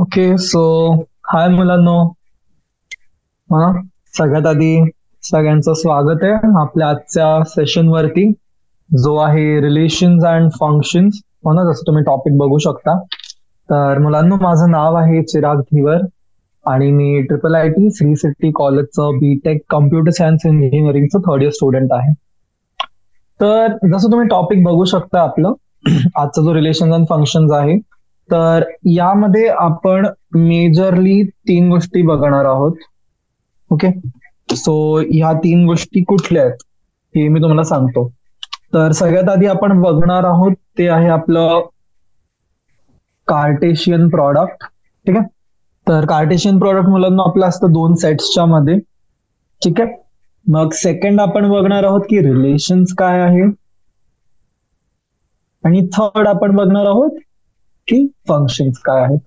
Okay so हाय मुलांनो. हा, सगळ्यात आधी सगळ्यांचं स्वागत आहे आपल्या आजच्या सेशन वरती, जो आहे रिलेशन्स अँड फंक्शन्स. हो ना, जसं तुम्ही टॉपिक बघू शकता. तर मुलांनो, माझं नाव आहे चिराग धीवर आणि मी IIIT श्री सिटी कॉलेजचं बीटेक कम्प्युटर सायन्स इंजिनिअरिंगचं थर्ड इयर स्टुडंट आहे. तर जसं तुम्ही टॉपिक बघू शकता आपलं आजचा जो रिलेशन्स अँड फंक्शन्स आहे, तर यामध्ये आपण मेजरली तीन गोष्टी बघणार आहोत. ओके, सो ह्या तीन गोष्टी कुठल्या आहेत हे मी तुम्हाला सांगतो. तर सगळ्यात आधी आपण बघणार आहोत ते आहे आपलं कार्टेशियन प्रॉडक्ट. ठीक आहे, तर कार्टेशियन प्रॉडक्ट मुलांना आपलं असतं दोन सेट्सच्या मध्ये. ठीक आहे, मग सेकंड आपण बघणार आहोत की रिलेशन्स काय आहे, आणि थर्ड आपण बघणार आहोत की फंक्शन्स काय आहेत.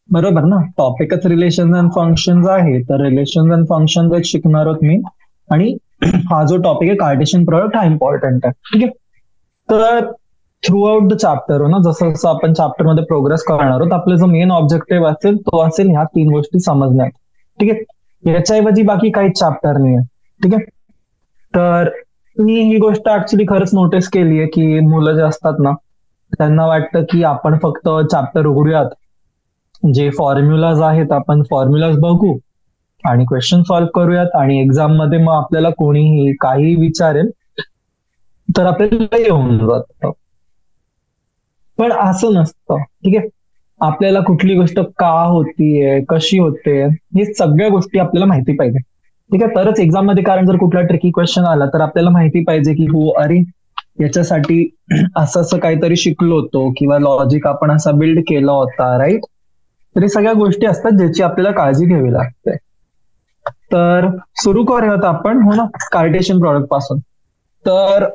बरोबर ना, टॉपिकच रिलेशन अँड फंक्शन्स आहे, तर रिलेशन अँड फंक्शन्स शिकणार आहोत मी. आणि हा जो टॉपिक आहे कार्टेशियन प्रोडक्ट हा इम्पॉर्टंट आहे. ठीक आहे, तर थ्रू आउट द चॅप्टर हो ना, जसं जसं आपण चॅप्टर मध्ये प्रोग्रेस करणार आहोत, आपला जो मेन ऑब्जेक्टिव्ह असेल तो असेल ह्या तीन गोष्टी समजण्यात. ठीक आहे, याच्याऐवजी बाकी काहीच चॅप्टर नाही आहे. ठीक आहे, तर मी ही गोष्ट ऍक्च्युली खरंच नोटीस केली आहे की मुलं जे असतात ना, त्यांना वाटतं की आपण फक्त चॅप्टर उघडूयात, जे फॉर्म्युलाज आहेत आपण फॉर्म्युलाज बघू आणि क्वेश्चन सॉल्व्ह करूयात, आणि एक्झाम मध्ये मग आपल्याला कोणीही काही विचारेल तर आपल्याला येऊन जातं. पण असं नसतं. ठीक आहे, आपल्याला कुठली गोष्ट का होतीये, कशी होते, हे सगळ्या गोष्टी आपल्याला माहिती पाहिजे. ठीक आहे, तरच एक्झाम मध्ये, कारण जर कुठला ट्रिकी क्वेश्चन आला तर आपल्याला माहिती पाहिजे की हो अरे याच्यासाठी असं असं काहीतरी शिकलो होतो, किंवा लॉजिक आपण असा बिल्ड केला होता, राईट. तर हे सगळ्या गोष्टी असतात ज्याची आपल्याला काळजी घ्यावी लागते. तर सुरू करूयात आपण हो ना कार्टेशियन प्रॉडक्ट पासून. तर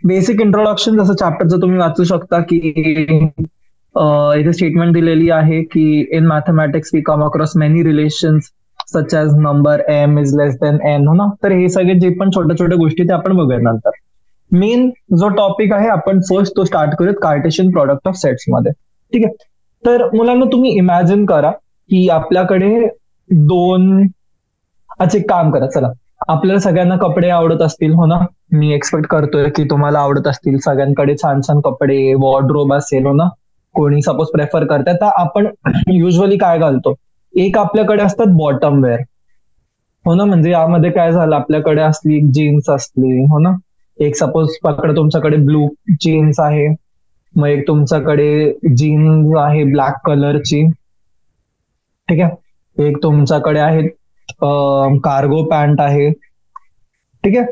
बेसिक इंट्रोडक्शन जसं चॅप्टरचं तुम्ही वाचू शकता की इथे स्टेटमेंट दिलेली आहे की in mathematics we come across many relations such as number m is less than n. हो ना, तर हे सगळे जे पण छोट्या छोट्या गोष्टी ते आपण बघूया नंतर. मेन जो टॉपिक आहे आपण फर्स्ट तो स्टार्ट करूयात कार्टेशियन प्रॉडक्ट ऑफ सेट्स मध्ये. ठीक आहे, तर मुलांना तुम्ही इमॅजिन करा की आपल्याकडे दोन, अच्छा एक काम करा, चला आपल्याला सगळ्यांना कपडे आवडत असतील हो ना, मी एक्सपेक्ट करतोय की तुम्हाला आवडत असतील, सगळ्यांकडे छान छान कपडे वॉर्डरोब असेल हो ना. कोणी सपोज प्रेफर करताय तर आपण युजली काय घालतो, एक आपल्याकडे असतात बॉटम वेअर हो ना, म्हणजे यामध्ये काय झालं, आपल्याकडे असली जीन्स असली हो ना, एक सपोज पकडा तुमच्याकडे ब्लू जीन्स आहे, मग एक तुमच्याकडे जीन्स आहे ब्लॅक कलरची. ठीक आहे, एक तुमच्याकडे आहे कार्गो पॅन्ट आहे. ठीक आहे,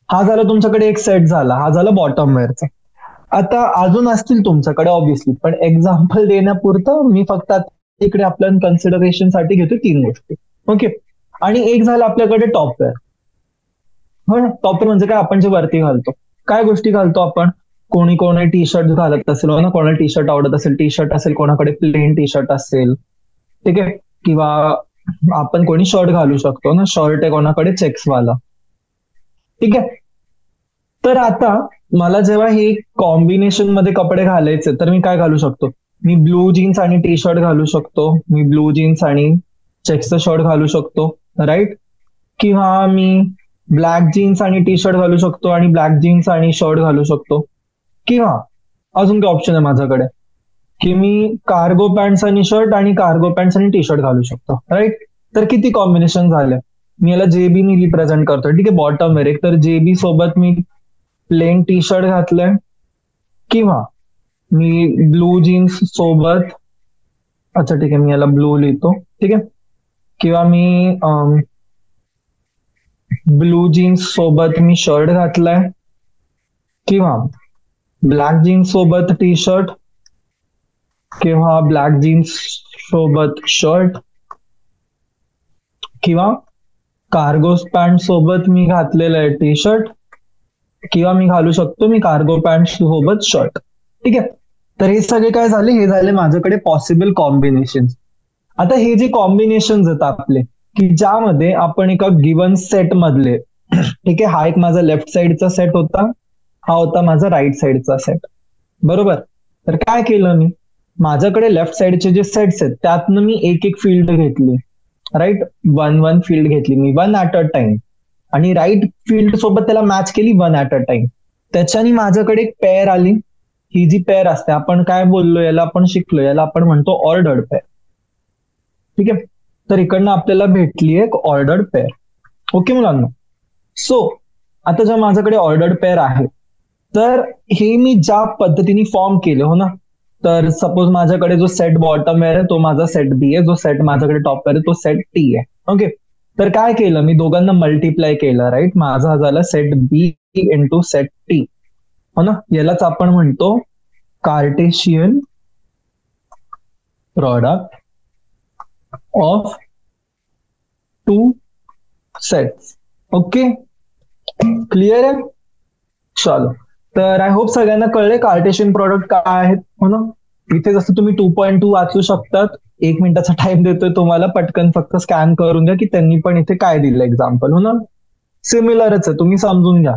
हा झाला तुमच्याकडे एक सेट झाला, हा झाला बॉटम वेअरचा. आता अजून असतील तुमच्याकडे ऑब्व्हियसली, पण एक्झाम्पल देण्यापुरतं मी फक्त आता इकडे आपल्या कन्सिडरेशन साठी घेतो तीन गोष्टी. ओके, आणि एक झालं आपल्याकडे टॉप वेअर. हो ना, टॉप वेअर म्हणजे काय, आपण जे वरती घालतो, काय गोष्टी घालतो आपण. कोणी टी शर्ट घालत असेल हो ना, कोणाला टी शर्ट आवडत असेल, टी शर्ट असेल, कोणाकडे प्लेन टी शर्ट असेल. ठीक आहे, किंवा आपण कोणी शर्ट घालू शकतो ना, शर्ट आहे कोणाकडे चेक्स वाला. ठीक आहे, तर आता मला जेव्हा हे कॉम्बिनेशन मध्ये कपडे घालायचे तर मी काय घालू शकतो, मी ब्लू जीन्स आणि टी शर्ट घालू शकतो, मी ब्लू जीन्स आणि चेक्सचं शर्ट घालू शकतो, राईट. किंवा मी ब्लॅक जीन्स आणि टी शर्ट घालू शकतो आणि ब्लॅक जीन्स आणि शर्ट घालू शकतो. किंवा अजून काय ऑप्शन आहे माझ्याकडे, की मी कार्गो पॅन्ट्स आणि शर्ट आणि कार्गो पॅन्ट्स आणि टी शर्ट घालू शकतो, राईट. तर किती कॉम्बिनेशन झाले. मी याला जेबी मी रिप्रेझेंट करतोय. ठीक आहे, बॉटम वेअर, एक तर जेबी सोबत मी प्लेन टी शर्ट घातलंय, किंवा मी ब्लू जीन्स सोबत, अच्छा ठीक आहे मी याला ब्लू लिहितो. ठीक आहे, किंवा मी ब्लू जीन्स सोबत मी शर्ट घातलाय, किंवा ब्लॅक जीन्स सोबत टी शर्ट, किंवा ब्लॅक जीन्स सोबत शर्ट, किंवा कार्गो पॅन्ट सोबत मी घातलेलं आहे टी शर्ट, किंवा मी घालू शकतो मी कार्गो पॅन्ट सोबत शर्ट. ठीक आहे, तर हे सगळे काय झाले, हे झाले माझ्याकडे पॉसिबल कॉम्बिनेशन. आता हे जे कॉम्बिनेशन आहेत आपले, की ज्यामध्ये आपण एका गिवन सेट मधले, ठीक आहे, हा एक माझा लेफ्ट साइडचा सेट होता, हा होता माझा राईट साइडचा सेट. बरोबर, तर काय केलं मी, माझ्याकडे लेफ्ट साइडचे जे सेट्स आहेत त्यातनं मी एक एक फील्ड घेतली, राईट. वन फील्ड घेतली मी, वन ऍट अ टाइम, आणि राईट फील्ड सोबत त्याला मॅच केली वन ऍट अ टाइम. त्याच्याने माझ्याकडे एक पेअर आली. ही जी पेअर असते, आपण काय बोललो, याला आपण शिकलो, याला आपण म्हणतो ऑर्डर्ड पेअर. ठीक आहे. तर इकडनं आपल्याला भेटली एक ऑर्डर्ड पेअर. ओके मुलांना. सो आता जर माझ्याकडे ऑर्डर्ड पेअर आहे, तर हे मी ज्या पद्धतीने फॉर्म केले, हो ना, तर सपोज माझ्याकडे जो सेट बॉटम आहे तो माझा सेट बी आहे, जो सेट माझ्याकडे टॉप आहे तो सेट टी आहे. ओके. तर काय केलं मी, दोघांना मल्टिप्लाय केलं, राईट. माझा झाला सेट बी इंटू सेट टी, हो ना. यालाच आपण म्हणतो Cartesian product of two sets. Okay, clear आहे. चलो, तर आय होप सगळ्यांना कळले कार्टेशियन प्रोडक्ट काय आहेत, हो ना. इथे जसं तुम्ही 2.2 वाचू शकतात. 1 मिनिटाचा टाइम देतोय तुम्हाला, पटकन फक्त स्कॅन करून द्या की त्यांनी पण इथे काय दिलं एक्झाम्पल, हो ना. सिमिलरच आहे, तुम्ही समजून घ्या.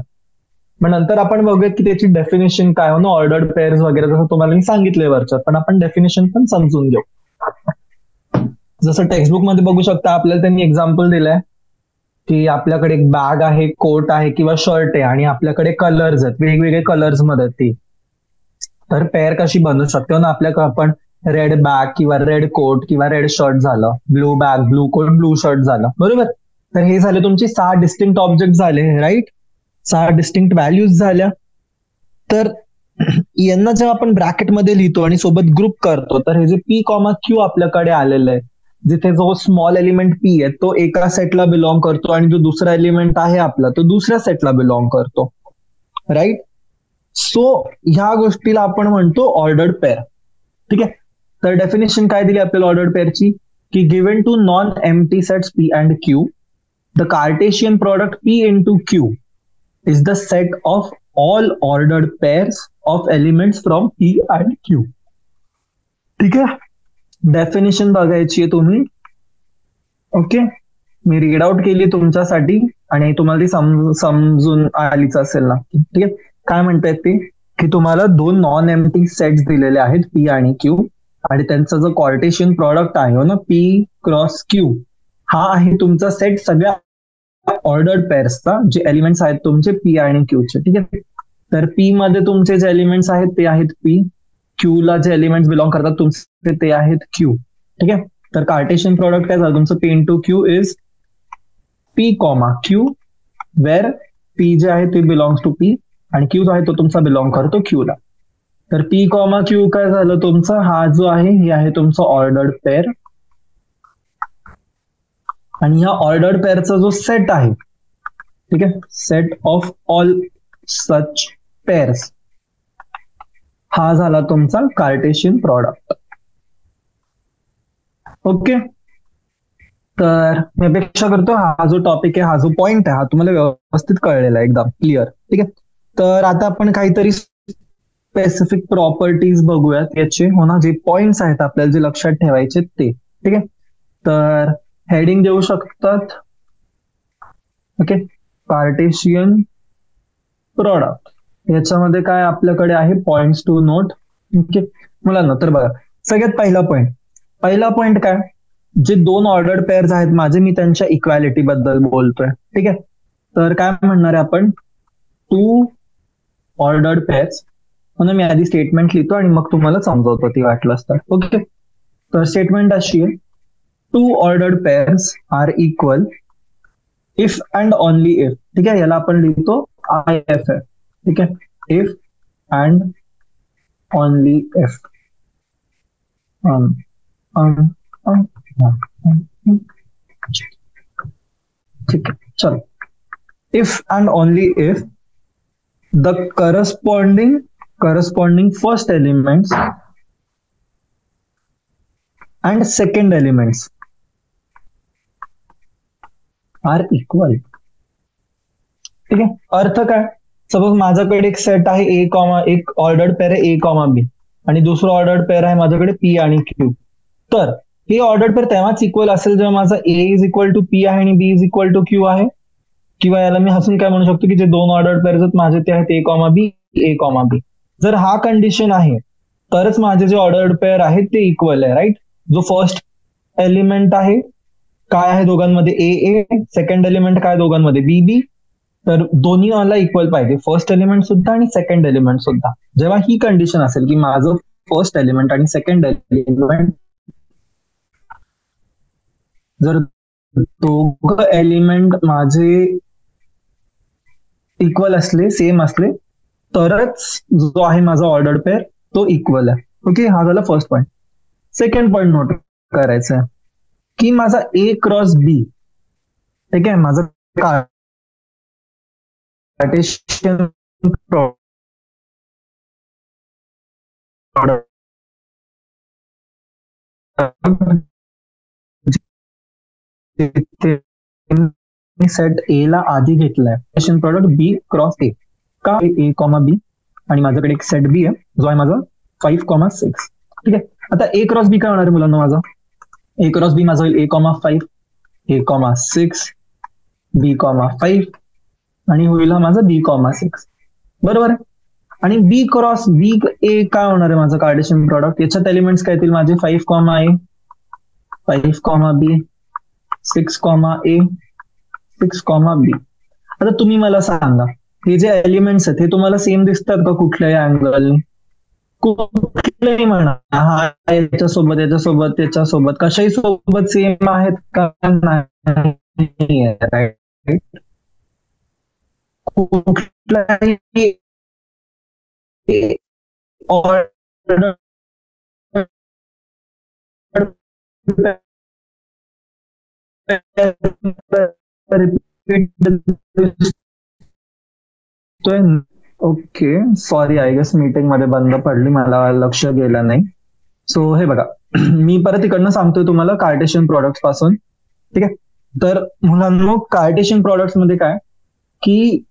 मग नंतर आपण बघूयात की त्याची डेफिनेशन काय, हो ना, ऑर्डर्ड पेअर्स वगैरे जसं तुम्हाला मी सांगितलंय वरच्या, पण आपण डेफिनेशन पण समजून घेऊ. जसं टेक्स्टबुक मध्ये बघू शकता, आपल्याला त्यांनी एक्झाम्पल दिलंय की आपल्याकडे एक बॅग आहे, कोट आहे किंवा शर्ट आहे, आणि आपल्याकडे कलर्स आहेत, वेगवेगळे कलर्स मध्ये ती. तर पेअर कशी बनवू शकतो ना, आपल्याकडे आपण रेड बॅग किंवा रेड कोट किंवा रेड शर्ट झालं, blue bag, blue coat, blue shirt झालं, बरोबर. तर हे झाले तुमचे 6 डिस्टिंक्ट ऑब्जेक्ट झाले, राईट. 6 डिस्टिंक्ट व्हॅल्यूज झाल्या. तर यांना जेव्हा आपण ब्रॅकेटमध्ये लिहितो आणि सोबत ग्रुप करतो, तर हे जे पी कॉमा क्यू आपल्याकडे आलेलं आहे, जिथे जो स्मॉल एलिमेंट पी आहे तो एका सेटला बिलॉंग करतो आणि जो दुसरा एलिमेंट आहे आपला तो दुसऱ्या सेटला बिलॉंग करतो, राईट. सो ह्या गोष्टीला आपण म्हणतो ऑर्डर्ड पेअर. ठीक आहे. तर डेफिनेशन काय दिली आपल्याला ऑर्डर्ड पेअरची, की given two non empty sets P and Q, the Cartesian product P into Q is the set of all ordered pairs of elements from P and Q. ठीक आहे. डेफिनेशन बघायची आहे तुम्ही. ओके, मी रीड आउट केली तुमच्यासाठी आणि तुम्हाला ती समजून आलीच असेल ना. ठीक आहे. काय म्हणतायत ते, की तुम्हाला 2 नॉन एम्प्टी सेट्स दिलेले आहेत पी आणि क्यू, आणि त्यांचा जो कार्टेशियन प्रॉडक्ट आहे, हो ना, पी क्रॉस क्यू, हा आहे तुमचा सेट सगळ्या ऑर्डर्ड पेअर्सचा, जे एलिमेंट्स आहेत तुमचे पी आणि क्यूचे. ठीक आहे. तर पी मध्ये तुमचे जे एलिमेंट्स आहेत ते आहेत पी, क्यू ला जे एलिमेंट्स बिलॉंग करतात तुमचे ते आहेत क्यू. ठीक आहे. तर कार्टेशियन प्रोडक्ट काय झालं तुमचं, P into Q is P comma Q, where P जे आहे ते बिलॉंग्स टू पी आणि क्यू जो आहे तो तुमचा बिलॉंग करतो क्यू ला. तर पी कॉमा क्यू काय झालं तुमचा, हा जो आहे हे आहे तुमचा ऑर्डर्ड पेअर, आणि ह्या ऑर्डर्ड पेअरचा जो सेट आहे, ठीक आहे, set of all such pairs, हा झाला तुमचा कार्टेशियन प्रॉडक्ट. ओके. तर मी अपेक्षा करतो हा जो टॉपिक आहे, हा जो पॉइंट आहे, हा तुम्हाला व्यवस्थित कळलेला आहे, एकदम क्लिअर. ठीक आहे. तर आता आपण काहीतरी स्पेसिफिक प्रॉपर्टीज बघूयात याचे, हो ना, जे पॉइंट्स आहेत आपल्याला जे लक्षात ठेवायचे ते. ठीक आहे. तर हेडिंग देऊ शकतात. ओके, कार्टेशियन प्रोडक्ट, याच्यामध्ये काय आपल्याकडे आहे पॉइंट्स टू नोट. ओके मुलांना, तर बघा सगळ्यात पहिला पॉइंट काय, जे 2 ऑर्डर्ड पेअर्स आहेत माझे, मी त्यांच्या इक्वॅलिटी बद्दल बोलतोय. ठीक आहे. तर काय म्हणणार आहे आपण, 2 ऑर्डर्ड पेअर्स, म्हणून मी आधी स्टेटमेंट लिहितो आणि मग तुम्हाला समजवतो ती वाटलं असतं. ओके. तर स्टेटमेंट अशी आहे, 2 ordered pairs are equal if and only if. ठीक आहे. याला आपण लिहितो IF आहे. ठीक आहे. If and only if. ठीक आहे. चलो, if and only if the corresponding first elements and second elements are equal. ठीक आहे. अर्थ काय, सपोज माझ्याकडे एक सेट आहे ए कॉमा, एक ऑर्डर्ड पेअर आहे ए कॉमा बी, आणि दुसरं ऑर्डर्ड पेअर आहे माझ्याकडे पी आणि क्यू. तर हे ऑर्डर्ड पेअर तेव्हाच इक्वल असेल जेव्हा माझा ए इज इक्वल टू पी आहे आणि बी इज इक्वल टू क्यू आहे. किंवा याला मी हसून काय म्हणू शकतो, की जे 2 ऑर्डर्ड पेअर्स आहेत माझे ते आहेत ए कॉमा बी, ए कॉमा बी. जर हा कंडिशन आहे तरच माझे जे ऑर्डर्ड पेअर आहेत ते इक्वल आहे, राईट. जो फर्स्ट एलिमेंट आहे काय आहे दोघांमध्ये, ए ए, सेकंड एलिमेंट काय दोघांमध्ये, बी बी. तर दोन्ही मला इक्वल पाहिजे, फर्स्ट एलिमेंट सुद्धा आणि सेकंड एलिमेंट सुद्धा. जेव्हा ही कंडिशन असेल की माझं फर्स्ट एलिमेंट आणि सेकंड एलिमेंट जर दोघं एलिमेंट माझे इक्वल असले, सेम असले, तरच जो आहे माझा ऑर्डर्ड पेअर तो इक्वल आहे. ओके, हा झाला first point. Second point note करायचा आहे की माझा ए क्रॉस बी, ठीक आहे, माझं कार्टेशियन प्रॉडक्ट सेट ए ला आधी घेतलाय, Cartesian product B cross A. का, ए कॉमा बी आणि माझ्याकडे एक सेट बी आहे जो आहे माझा 5,6. ठीक आहे, आता ए क्रॉस बी काय होणार आहे मुलांना, माझा ए क्रॉस बी माझा होईल A,5, A,6, B,5 आणि होईल हा माझा B,6. बरोबर आहे. आणि बी क्रॉस बी ए काय होणार आहे माझं कार्टेशियन प्रॉडक्ट, याच्यात एलिमेंट्स काय येतील माझे 5,A, 5,B, 6,A, 6,B. आता तुम्ही मला सांगा, हे जे एलिमेंट्स आहेत हे तुम्हाला सेम दिसतात का कुठल्याही अँगलने? कुठलेही म्हणा, हा याच्यासोबत याच्यासोबत त्याच्यासोबत कशाही सोबत सेम आहेत का? नाही, राईट. कुठलाही order okay, sorry, I guess meeting मध्ये बंद पडली, मला लक्ष गेलं नाही. सो हे बघा, मी परत इकडनं सांगतोय तुम्हाला कार्टेशियन प्रोडक्ट्स पासून. ठीक आहे, तर मुलांनो कार्टेशियन प्रोडक्ट्स मध्ये काय की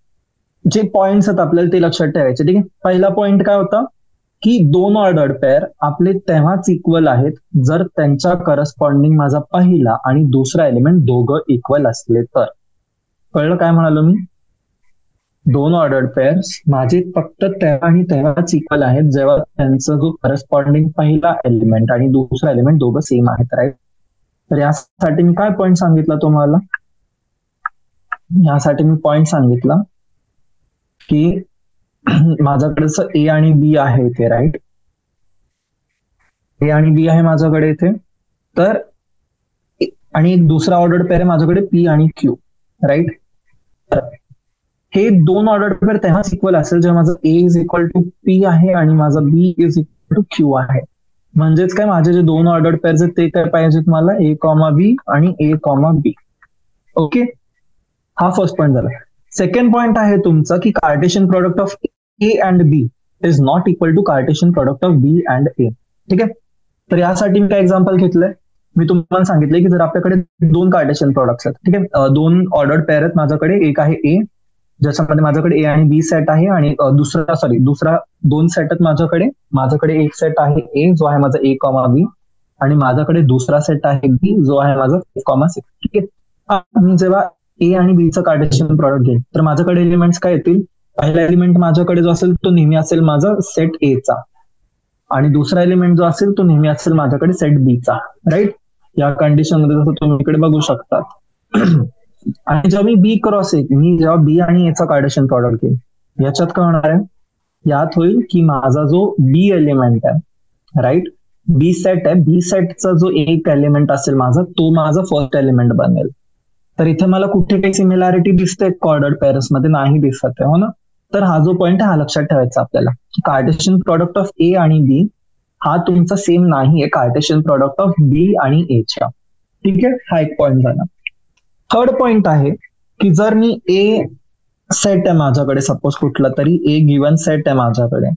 जे पॉइंट्स आहेत आपल्याला ते लक्षात ठेवायचे. ठीक आहे, पहिला पॉइंट काय होता की दोन ऑर्डर्ड पेअर आपले तेव्हाच इक्वल आहेत जर त्यांच्या करस्पॉन्डिंग माझा पहिला आणि दुसरा एलिमेंट दोघं इक्वल असले तर. कळलं काय म्हणालो मी? दोन ऑर्डर्ड पेअर्स माझे फक्त तेव्हा आणि तेव्हाच इक्वल आहेत जेव्हा त्यांचा जो करस्पॉन्डिंग पहिला एलिमेंट आणि दुसरा एलिमेंट दोघं सेम आहेत, राईट. तर यासाठी मी काय पॉइंट सांगितला तुम्हाला, यासाठी मी पॉइंट सांगितला की माझ्याकडे ए आणि बी आहे इथे, राईट. ए आणि बी आहे माझ्याकडे इथे, तर आणि एक दुसरा ऑर्डर्ड पेअर आहे माझ्याकडे पी आणि क्यू, राईट. हे दोन ऑर्डर्ड पेअर तेव्हाच इक्वल असेल जेव्हा माझं ए इज इक्वल टू पी आहे आणि माझं बी इज इक्वल टू क्यू आहे. म्हणजेच काय, माझे जे दोन ऑर्डर्ड पेअर्स आहेत ते काय पाहिजेत मला, ए कॉमा बी आणि ए कॉमा बी. ओके, हा फर्स्ट पॉईंट झाला. सेकंड पॉईंट आहे तुमचा की Cartesian product of A and B is not equal to Cartesian product of B and A. ठीक आहे, तर यासाठी मी काय एक्झाम्पल घेतलंय, मी तुम्हाला सांगितलंय की जर आपल्याकडे दोन कार्टेशियन प्रोडक्ट्स आहेत, ठीक आहे, दोन ऑर्डर्ड पेअर आहेत माझ्याकडे, एक आहे ए ज्याच्यामध्ये माझ्याकडे ए आणि बी सेट आहे आणि दुसरा दोन सेट आहेत माझ्याकडे एक सेट आहे ए जो आहे माझा ए कॉमा बी आणि माझ्याकडे दुसरा सेट आहे बी जो आहे माझा 5,6. ठीक आहे, मी जेव्हा ए आणि बीचं कार्टेशियन प्रॉडक्ट घेईल तर माझ्याकडे एलिमेंट्स काय येतील, पहिला एलिमेंट माझ्याकडे जो असेल तो नेहमी असेल माझा सेट ए चा आणि दुसरा एलिमेंट जो असेल तो नेहमी असेल माझ्याकडे सेट बी चा, राईट. या कंडिशन मध्ये जसं तुम्ही इकडे बघू शकता. आणि जेव्हा मी बी क्रॉस मी जेव्हा बी आणि एचा कार्टेशियन प्रॉडक्ट घेईल, याच्यात काय होणार आहे, यात होईल की माझा जो बी एलिमेंट आहे, राईट, बी सेट आहे, बी सेटचा जो एक एलिमेंट असेल माझा तो माझा फर्स्ट एलिमेंट बनेल. तर इथे मला कुठे काही सिमिलॅरिटी दिसते ऑर्डर्ड पेअर्स मध्ये, नाही दिसत आहे, हो ना. तर हा जो पॉईंट आहे हा लक्षात ठेवायचा आपल्याला, कार्टेशियन प्रॉडक्ट ऑफ ए आणि बी हा तुमचा सेम नाहीये कार्टेशियन प्रॉडक्ट ऑफ बी आणि ए च्या. ठीक आहे, हा एक पॉईंट झाला. थर्ड पॉइंट आहे की जर मी ए सेट आहे माझ्याकडे, सपोज कुठला तरी ए गिवन सेट आहे माझ्याकडे,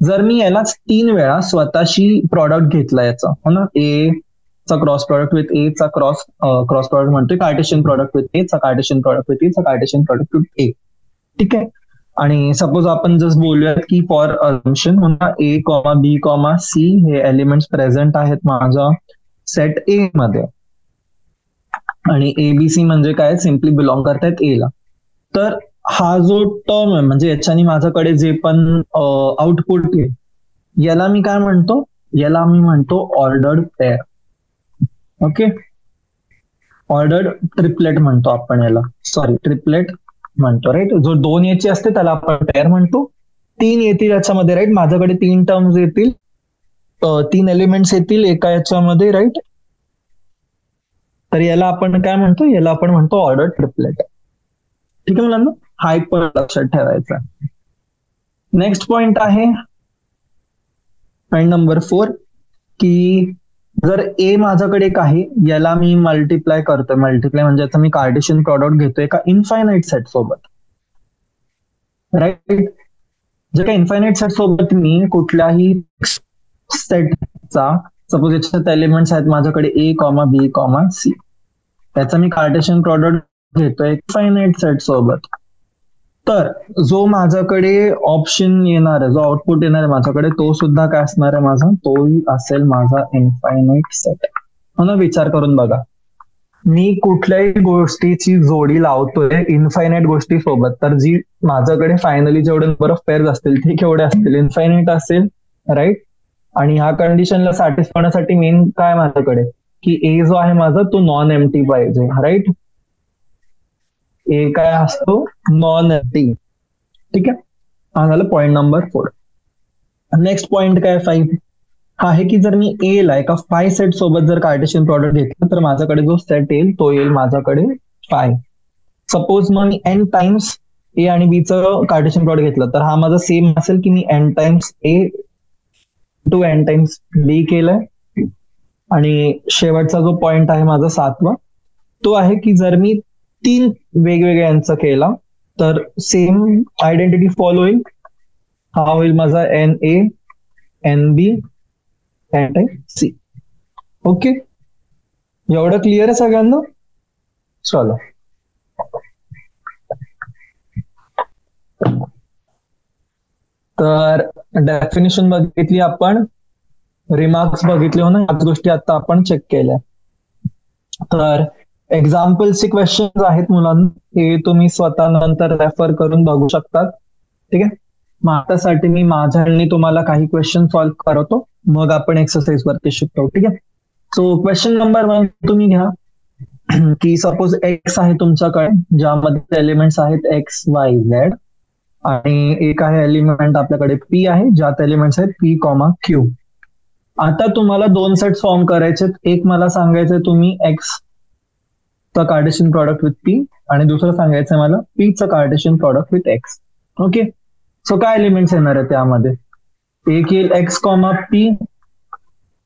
जर मी यालाच 3 वेळा स्वतःशी प्रॉडक्ट घेतला याचा, हो ना, ए चा क्रॉस प्रॉडक्ट विथ ए चा क्रॉस प्रॉडक्ट म्हणतोय, कार्टेशियन प्रॉडक्ट विथ ए चा कार्टेशियन प्रॉडक्ट विथ ए चा कार्टेशियन प्रॉडक्ट विथ ए. ठीक आहे, आणि सपोज आपण जस्ट बोलूयात की for assumption A comma B comma C हे एलिमेंट्स प्रेझेंट आहेत माझ्या सेट ए मध्ये आणि एबीसी म्हणजे काय, सिम्पली बिलॉंग करतायत ए ला. तर हा जो टर्म आहे म्हणजे याच्याने माझ्याकडे जे पण आउटपुट येईल याला मी काय म्हणतो, याला मी म्हणतो ordered pair. Okay, ordered triplet म्हणतो आपण याला, सॉरी ट्रिपलेट म्हणतो, राईट. जो 2 याची असते त्याला आपण पेअर म्हणतो. 3 येतील याच्यामध्ये, राईट. माझ्याकडे 3 टर्म्स येतील, 3 एलिमेंट्स येतील एका याच्यामध्ये, राईट. तर याला आपण काय म्हणतो, याला आपण म्हणतो ऑर्डर ट्रिपलेट. ठीक आहे मुलांना, हा एक पॉईंट लक्षात ठेवायचा. नेक्स्ट पॉइंट आहे पॉईंट नंबर 4, की जर ए माझ्याकडे एक आहे, याला मी मल्टिप्लाय करतोय. मल्टिप्लाय म्हणजे आता मी कार्टेशियन प्रॉडक्ट घेतोय एका इन्फायनाइट सेट सोबत, राईट. जर का इन्फायनाइट सेट सोबत मी कुठल्याही सेटचा, सपोज याच्यात एलिमेंट्स आहेत माझ्याकडे ए कॉमा बी कॉमा सी, त्याचा मी कार्टेशियन प्रॉडक्ट घेतोय इन्फायनाइट सेट सोबत, तर जो माझ्याकडे ऑप्शन येणार आहे, जो आउटपुट येणार आहे माझ्याकडे, तो सुद्धा काय असणार आहे माझा, तोही असेल माझा इन्फायनाइट सेट. म्हणून विचार करून बघा, मी कुठल्याही गोष्टीची जोडी लावतोय इन्फायनाइट गोष्टी सोबत, तर जी माझ्याकडे फायनली जेवढे नंबर ऑफ पेअर्स असतील ते केवढे असतील, इन्फायनाइट असेल, राईट. आणि ह्या कंडिशनला सॅटिस्फाय होण्यासाठी मेन काय माझ्याकडे, की ए जो आहे माझा तो नॉन एम्प्टी पाहिजे, राईट. ए काय असतो, नॉन एम्प्टी. ठीक आहे, हा झाला पॉईंट नंबर 4. नेक्स्ट पॉईंट काय 5 हा आहे, की जर मी ए ला एका 5 सेट सोबत जर कार्टेशियन प्रॉडक्ट घेतलं, तर माझ्याकडे जो सेट येईल तो येईल माझ्याकडे 5. सपोज मग मी एन टाइम्स ए आणि बी चं कार्टेशियन प्रॉडक्ट घेतलं, तर हा माझा सेम असेल की मी N times A to N times B केलंय. आणि शेवटचा जो पॉइंट आहे माझा 7वा, तो आहे की जर मी 3 वेगवेगळ्या यांचा केला तर सेम आयडेंटिटी फॉलो होईल. हा होईल माझा n A n B n C. Okay, एवढं क्लिअर आहे सगळ्यांना? चलो, तर डेफिनेशन बघितली आपण, रिमार्क्स बघितले हो ना, याच गोष्टी आता आपण चेक केल्या. तर एक्झाम्पल्सचे क्वेश्चन आहेत मुलांना, हे तुम्ही स्वतः नंतर रेफर करून बघू शकतात. ठीक आहे, मग आतासाठी मी माझ्याने तुम्हाला काही क्वेश्चन सॉल्व्ह करवतो, मग आपण एक्सरसाइज वरती शिकतो. ठीक आहे, सो क्वेश्चन नंबर 1 तुम्ही घ्या, की सपोज एक्स आहे तुमच्याकडे, ज्यामध्ये एलिमेंट्स आहेत एक्स वाय झेड, आणि एक आहे एलिमेंट आपल्याकडे पी आहे, ज्यात एलिमेंट्स आहेत पी कॉमा क्यू. आता तुम्हाला 2 सेट फॉर्म करायचे. एक मला सांगायचंय तुम्ही एक्स चा कार्टेशियन प्रॉडक्ट विथ पी, आणि दुसरं सांगायचंय मला पी चं Cartesian product with x. Okay, so काय एलिमेंट्स येणार आहे त्यामध्ये, एक येईल एक्स कॉमा पी,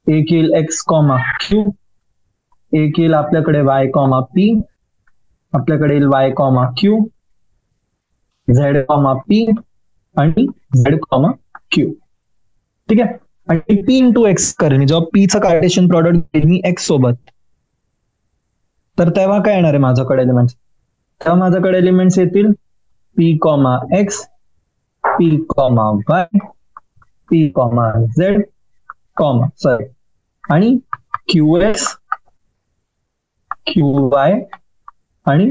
एक येईल एक्स कॉमा क्यू, एक येईल आपल्याकडे वाय कॉमा पी, आपल्याकडे येईल Y comma Q, Z comma P आणि झेड कॉमा क्यू. ठीक आहे, आणि पी इंटू एक्स करेन जेव्हा पी चं कार्टेशियन प्रॉडक्ट घेईन मी एक्स सोबत, तर तेव्हा काय येणार आहे माझ्याकडे एलिमेंट्स, तेव्हा माझ्याकडे एलिमेंट्स येतील P comma x, P comma y, P comma Z comma sorry आणि क्यू एक्स, क्यू वाय आणि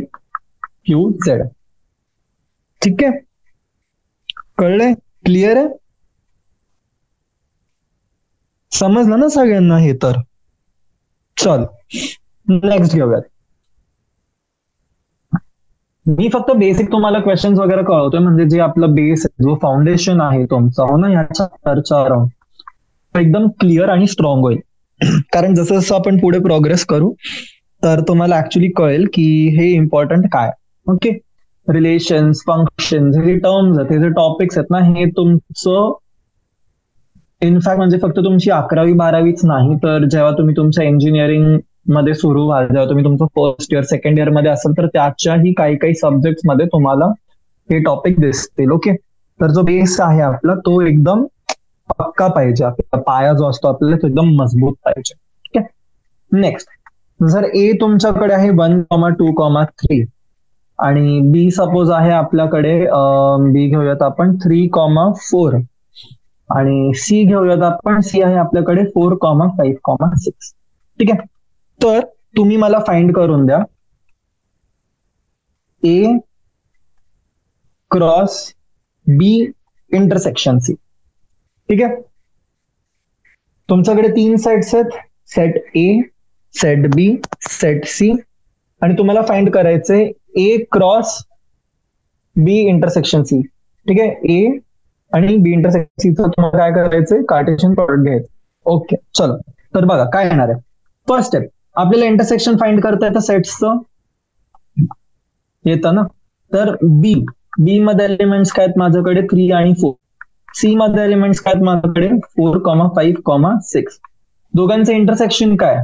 क्यू झेड. ठीक आहे, कळलंय, क्लिअर आहे, समजलं ना सगळ्यांना हे? तर चल नेक्स्ट घेऊयात. मी फक्त बेसिक तुम्हाला क्वेश्चन्स वगैरे कळवतोय, म्हणजे जे आपलं बेस जो फाउंडेशन आहे तुमचा, हो ना, याच्या चर्चा एकदम क्लिअर आणि स्ट्रॉंग होईल. कारण जसं जसं आपण पुढे प्रोग्रेस करू तर तुम्हाला ऍक्च्युली कळेल की हे इम्पॉर्टंट काय. ओके, रिलेशन्स, फंक्शन्स, हे जे टर्म्स आहेत, हे जे टॉपिक्स आहेत ना, हे तुमचं इनफॅक्ट म्हणजे फक्त तुमची 11वी 12वीच नाही, तर जेव्हा तुम्ही तुमच्या इंजिनिअरिंग मध्ये सुरू व्हाल, जेव्हा तुम्ही तुमचं फर्स्ट इयर सेकंड इयर मध्ये असाल, तर त्याच्याही काही काही सब्जेक्ट मध्ये तुम्हाला हे टॉपिक दिसतील. ओके, तर जो बेस आहे आपला तो एकदम पक्का पाहिजे, आपला पाया जो असतो आपल्याला तो एकदम मजबूत पाहिजे. ठीक आहे, नेक्स्ट, जर ए तुमच्याकडे आहे 1,2,3 आणि बी सपोज आहे आपल्याकडे, बी घेऊयात आपण 3,4 आणि सी घेऊयात आपण, सी आहे आपल्याकडे 4,5,6. ठीक आहे, तर तुम्ही मला फाइंड करून द्या A cross B intersection C. ठीक आहे, तुमच्याकडे 3 सेट्स आहेत, set A, set B, set C, आणि तुम्हाला फाइंड करायचंय A cross B intersection C. ठीक आहे, ए आणि बी इंटरसेक्शन सी तुम्हाला काय करायचंय, कार्टेशियन प्रोडक्ट घ्यायचं. ओके, चलो. तर बघा काय येणार आहे. फर्स्ट स्टेप, आपल्याला इंटरसेक्शन फाइंड करता येतं सेट्सचं, येतं ना. तर बी मध्ये एलिमेंट्स काय आहेत माझ्याकडे, 3 आणि 4. सी मध्ये एलिमेंट्स काय आहेत माझ्याकडे, 4, 5, 6. दोघांचं इंटरसेक्शन काय,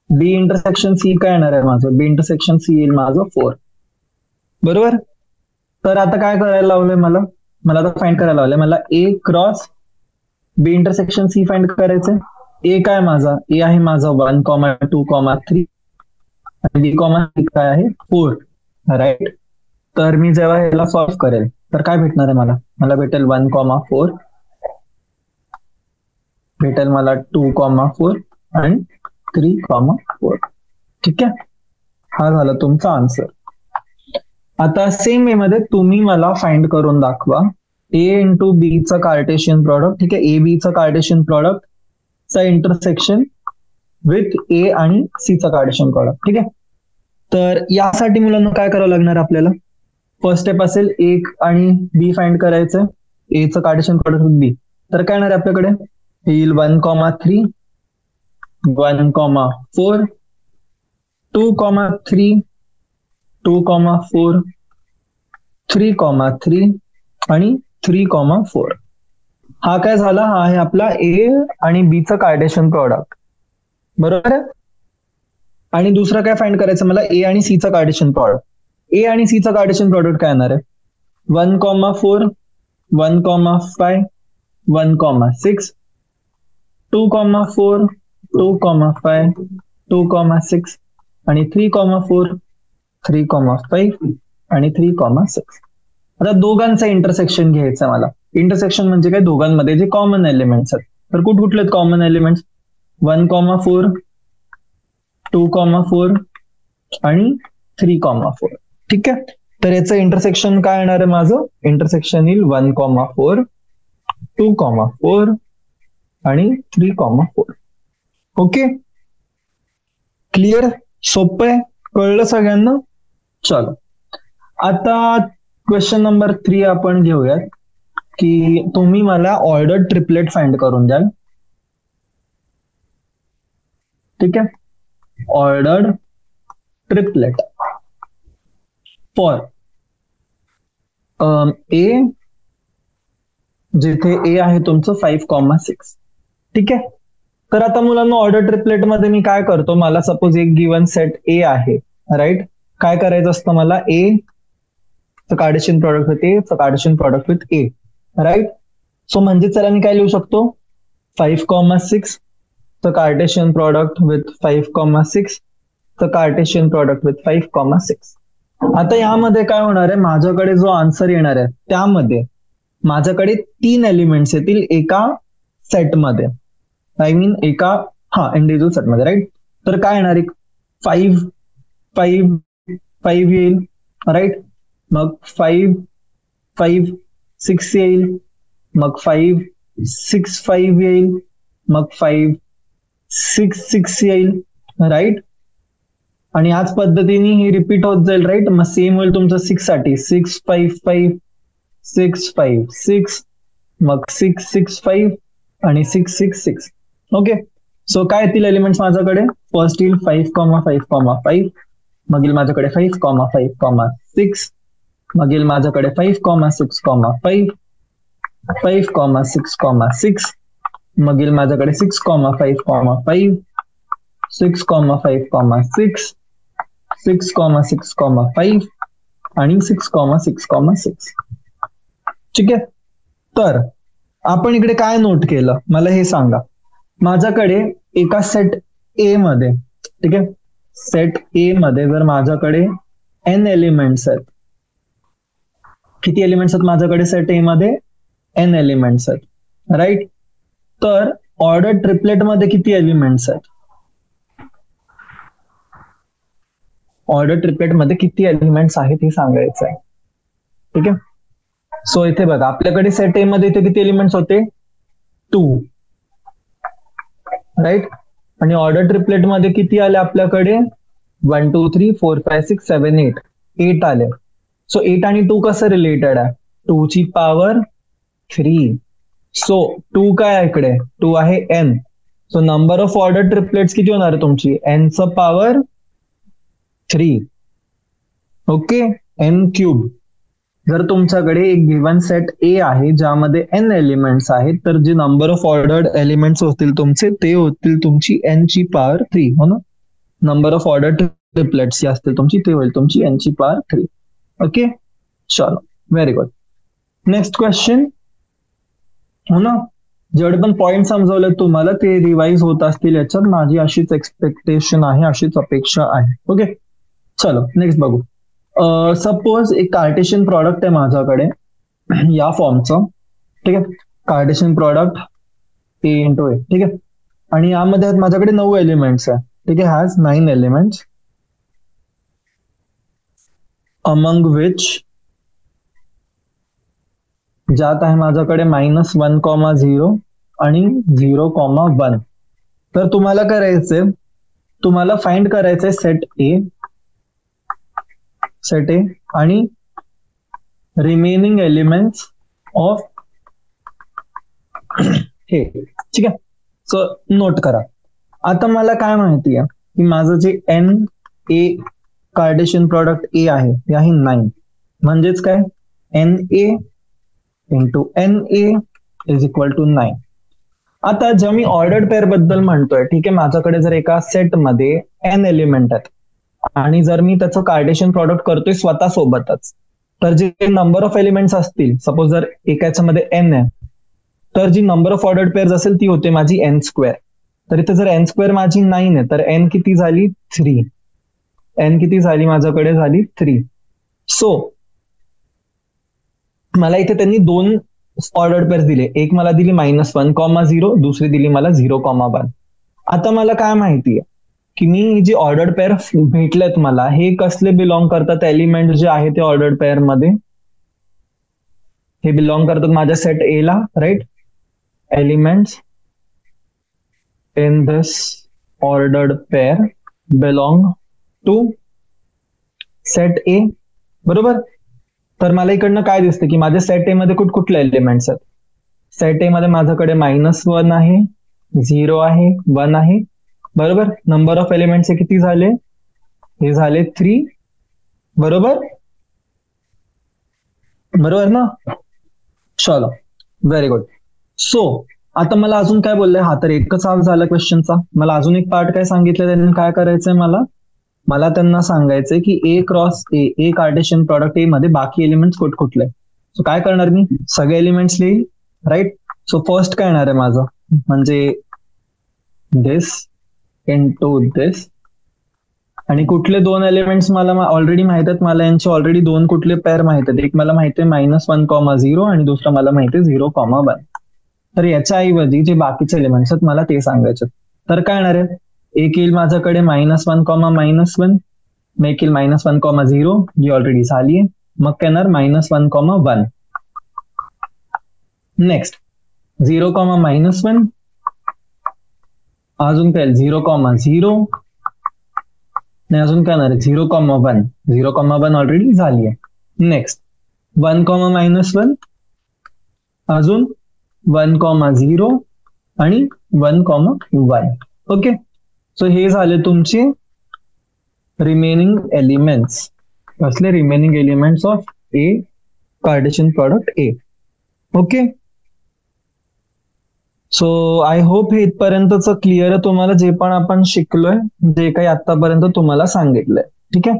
बी इंटरसेक्शन सी काय येणार आहे माझं, बी इंटरसेक्शन सी येईल माझं 4. बरोबर. तर आता काय करायला लावलंय मला आता फाइंड करायला लावलंय मला ए cross B intersection C find करायचंय. ए काय माझा, ए आहे माझा 1, 2, 3 आणि बी सी काय आहे 4. राईट. तर मी जेव्हा ह्याला सॉल्व्ह करेल तर काय भेटणार आहे मला भेटेल 1, 4 भेटेल मला 2, 4 आणि 3, 4. ठीक आहे, हा झाला तुमचा आन्सर. आता सेम वे मध्ये तुम्ही मला फाइंड करून दाखवा ए इंटू बी चं कार्टेशियन प्रॉडक्ट. ठीक आहे, ए बी चं कार्टेशियन प्रॉडक्ट चा इंटरसेक्शन विथ ए आणि सी चं कार्टेशियन प्रॉडक्ट. ठीक आहे, तर यासाठी मुलांना काय करावं लागणार आपल्याला, फर्स्ट स्टेप असेल ए आणि बी फाइंड करायचं, ए चं कार्टेशियन प्रॉडक्ट विथ बी. तर काय येणार आपल्याकडे, येईल 1, 3, 1, 4, 2, 3, 2, 4, 3, 3 आणि 3, 4. हा काय झाला, हा आहे आपला ए आणि बी चं कार्टेशियन प्रॉडक्ट. बरोबर आहे. आणि दुसरं काय फाइंड करायचं मला, ए आणि सी चं कार्टेशियन प्रॉडक्ट. ए आणि सी चं कार्टेशियन प्रॉडक्ट काय येणार आहे, 1, 4, 1, 5, 1, 6, 2, 4, 2, 5, 2, 6 आणि 3, 4, 3, 5 आणि 3, 6. आता दोघांचं इंटरसेक्शन घ्यायचं मला. इंटरसेक्शन म्हणजे काय, दोघांमध्ये जे कॉमन एलिमेंट्स आहेत. तर कुठले कॉमन एलिमेंट्स, 1, 4, 2, 4 आणि 3, 4. ठीक आहे, तर याचं इंटरसेक्शन काय येणार आहे माझं, इंटरसेक्शन येईल 1, 4, 2, 4 आणि 3, 4. ओके, क्लिअर, सोपं आहे, कळलं सगळ्यांना. चलो, आता क्वेश्चन नंबर 3 आपण घेऊयात की तुम्ही मला ऑर्डर ट्रिपलेट फाइंड करून द्याल. ठीक आहे, ऑर्डर ट्रिपलेट फॉर ए, जिथे ए आहे तुमचं 5, 6. ठीक आहे, तर आता मुलांना ऑर्डर ट्रिपलेट मध्ये मी काय करतो, मला सपोज एक गिवन सेट ए आहे. राईट, काय करायचं असतं मला, ए चं कार्टेशियन प्रॉडक्ट विथ ए चं Cartesian product with A. Right, so म्हणजे चला मी काय लिहू शकतो, 5, 6 चं कार्टेशियन प्रॉडक्ट विथ 5, 6 चं कार्टेशियन प्रॉडक्ट विथ 5, 6. आता यामध्ये काय होणार आहे, माझ्याकडे जो आन्सर येणार आहे त्यामध्ये माझ्याकडे 3 एलिमेंट्स येतील एका सेटमध्ये, आय मीन एका इंडिव्हिज्युअल सेटमध्ये. राईट, तर काय येणार, 5, 5 येईल. राईट, मग 5, 6 येईल, मग 5, 5 येईल, मग 5, 6 येईल. राईट, आणि याच पद्धतीने ही रिपीट होत जाईल. राईट, मग सेम होईल तुमचं 6 साठी, 6, 5, 6, 5, 6, मग 6, 5 आणि 6, 6. ओके, सो काय येतील एलिमेंट्स माझ्याकडे, फर्स्ट येईल 5, 5, 5, मग येईल माझ्याकडे 5, 5, 6, मग येईल माझ्याकडे 5, 6, 5, 5, 6, 6, मग येईल माझ्याकडे 6, 5, 5, 6, 5, 6, 6, 6, 5 आणि 6, 6, 6. ठीक आहे, तर आपण इकडे काय नोट केलं मला हे सांगा. माझ्याकडे एका सेट ए मध्ये, ठीक आहे, सेट ए मध्ये जर माझ्याकडे n एलिमेंट्स आहेत, किती एलिमेंट्स आहेत माझ्याकडे सेट ए मध्ये, n एलिमेंट्स आहेत. राईट, तर ऑर्डर ट्रिपलेट मध्ये किती एलिमेंट्स आहेत, ऑर्डर ट्रिपलेट मध्ये किती एलिमेंट्स आहेत हे सांगायचं आहे. ठीक आहे, सो इथे बघा आपल्याकडे सेट ए मध्ये इथे किती एलिमेंट्स होते, 2. राईट. आणि ऑर्डर ट्रिपलेट मध्ये किती आले आपल्याकडे? 1 2 3 4 5 6 7 8 8 आले. सो 8 आणि 2 कसं रिलेटेड आहे? 2 ची पॉवर 3. सो 2 काय आहे इकडे? 2 आहे n. So number of order triplets किती होणार आहे तुमची? n च पॉवर 3. Okay, n cube. जर तुमच्याकडे एक गिवन सेट ए आहे ज्यामध्ये n एलिमेंट्स आहेत, तर जे नंबर ऑफ ऑर्डर्ड एलिमेंट्स होतील तुमचे ते होतील तुमची n ची पॉवर 3, हो ना. नंबर ऑफ ऑर्डर ट्रिपलेट्स जे असतील तुमची ते होईल तुमची n ची पॉवर 3. ओके, चलो, व्हेरी गुड. नेक्स्ट क्वेश्चन, हो ना. जेवढे पण पॉइंट समजवले तुम्हाला ते रिवाइज होत असतील याच्यात, माझी अशीच एक्सपेक्टेशन आहे, अशीच अपेक्षा आहे. ओके, चलो नेक्स्ट बघू. सपोज एक कार्टेशियन प्रॉडक्ट आहे माझ्याकडे या फॉर्मचं, ठीक आहे. कार्टेशियन प्रॉडक्ट ए इंटू ए, ठीक आहे. आणि यामध्ये माझ्याकडे 9 एलिमेंट्स आहे, ठीक आहे. हॅज 9 एलिमेंट्स अमंग विच ज्यात आहे माझ्याकडे -1,0 आणि 0,1. तर तुम्हाला करायचंय, तुम्हाला फाइंड करायचंय सेट ए आणि रिमेनिंग एलिमेंट्स ऑफ हे, ठीक आहे. सो नोट करा. आता मला काय माहिती आहे की माझं जे N A Cartesian product A आहे ते आहे 9. म्हणजेच काय? N A into N A is equal to 9. आता जेव्हा मी ऑर्डर्ड पेअर बद्दल म्हणतोय, ठीक आहे, माझ्याकडे जर एका सेटमध्ये एन एलिमेंट आहेत आणि जर मी त्याचं कार्टेशियन प्रॉडक्ट करतोय स्वतः सोबतच, तर जे नंबर ऑफ एलिमेंट्स असतील, सपोज जर एकाच्यामध्ये एन आहे, तर जी नंबर ऑफ ऑर्डर्ड पेअर्स असेल ती होते माझी एन स्क्वेअर. तर इथे जर एन स्क्वेअर माझी 9 आहे, तर एन किती झाली? 3. एन किती झाली? माझ्याकडे झाली 3. सो मला इथे त्यांनी 2 ऑर्डर्ड पेअर्स दिले. एक मला दिली -1,0, दुसरी दिली मला 0,1. आता मला काय माहितीये की मी जे ऑर्डर्ड पेअर भेटलेत मला, हे कसले बिलॉंग करतात? एलिमेंट जे आहे ते ऑर्डर्ड पेअर मध्ये हे बिलॉंग करतात माझ्या सेट ए ला, right. Elements in this ordered pair belong to set A, बरोबर. तर मला इकडनं काय दिसतं की माझ्या सेट ए मध्ये कुठले एलिमेंट्स आहेत? सेट ए मध्ये माझ्याकडे -1 आहे, 0 आहे, 1 आहे, बरोबर. नंबर ऑफ एलिमेंट्स किती झाले? हे झाले 3, बरोबर. बरोबर ना. चलो, व्हेरी गुड. सो आता मला अजून काय बोललंय? हा तर एकच हाफ झाला क्वेश्चनचा. मला अजून एक पार्ट काय सांगितलं त्यांनी? काय करायचंय मला त्यांना सांगायचंय की A cross A Cartesian product ए मध्ये बाकी एलिमेंट्स कुठले. सो काय करणार मी? सगळे एलिमेंट्स लिहिल, राईट. सो फर्स्ट काय येणार आहे माझं? म्हणजे दिस इंटू दिस. आणि कुठले 2 एलिमेंट्स मला ऑलरेडी माहित आहेत? मला यांचे ऑलरेडी 2 कुठले पेअर माहित आहेत? एक मला माहिती आहे -1,0 आणि दुसरा मला माहिती आहे 0,1. तर याच्या ऐवजी जे बाकीचे एलिमेंट्स आहेत मला ते सांगायचे. तर काय येणार आहे? एक येईल माझ्याकडे -1,-1, मग एक येईल -1,0 जी ऑलरेडी झाली आहे. मग काय येणार? -1,1. नेक्स्ट 0,-1, अजून काय? 0,0 नाही, अजून काय येणार? 0,1. 0,1 ऑलरेडी झाली आहे. नेक्स्ट 1,-1, अजून 1,0 आणि 1,1. ओके, सो हे झाले तुमचे रिमेनिंग एलिमेंट्स. कसले? Remaining elements of A Cartesian product A. Okay, so I hope हे इथपर्यंतच क्लिअर आहे तुम्हाला, जे पण आपण शिकलोय, जे काही आतापर्यंत तुम्हाला सांगितलंय, ठीक आहे.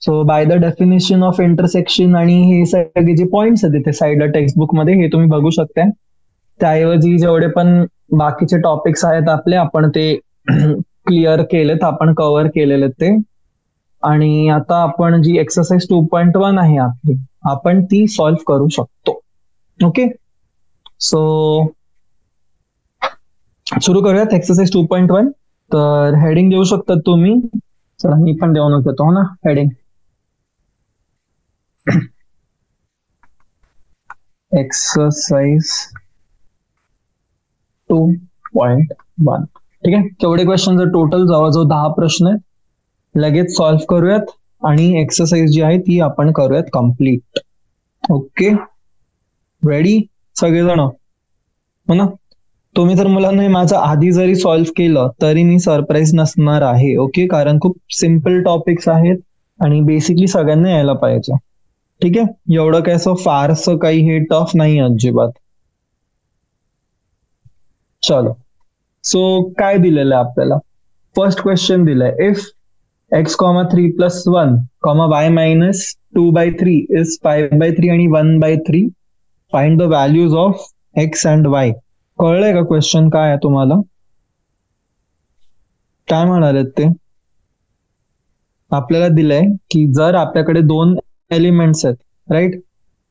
So by the definition of intersection आणि हे सगळे जे पॉइंट्स आहेत तिथे साईडला टेक्स्टबुक मध्ये, हे तुम्ही बघू शकता. त्याऐवजी जेवढे पण बाकीचे टॉपिक्स आहेत आपले, आपण ते क्लिअर केलेत, आपण कव्हर केलेले ते. आणि आता आपण जी एक्सरसाइज 2.1 आहे आपली, आपण ती सॉल्व्ह करू शकतो. ओके, सो सुरू करूयात एक्सरसाइज 2.1. तर हेडिंग देऊ शकतात तुम्ही. चला मी पण देऊन देतो ना हेडिंग. एक्सरसाइज 2.1. ठीक आहे, केवढे क्वेश्चन टोटल जवळजवळ 10 प्रश्न आहेत. लगेच सॉल्व्ह करूयात आणि एक्सरसाइज जी आहे ती आपण करूयात कम्प्लीट. ओके, रेडी सगळेजण हो ना? तुम्ही जर मुलांना माझं आधी जरी सॉल्व्ह केलं तरी मी सरप्राईज नसणार आहे. ओके, कारण खूप सिम्पल टॉपिक्स आहेत आणि बेसिकली सगळ्यांना यायला पाहिजे. ठीक आहे, एवढं काय असं फारसं काही हे टफ नाही अजिबात. चलो, सो काय दिलेलं आहे आपल्याला? फर्स्ट क्वेश्चन दिलंय, if x, 3 plus 1, y minus 2/3 is 5/3 आणि 1/3, find the values of x and y. कळलंय का क्वेश्चन काय आहे तुम्हाला? काय म्हणाले ते? आपल्याला दिलंय की जर आपल्याकडे दोन एलिमेंट्स आहेत, राईट?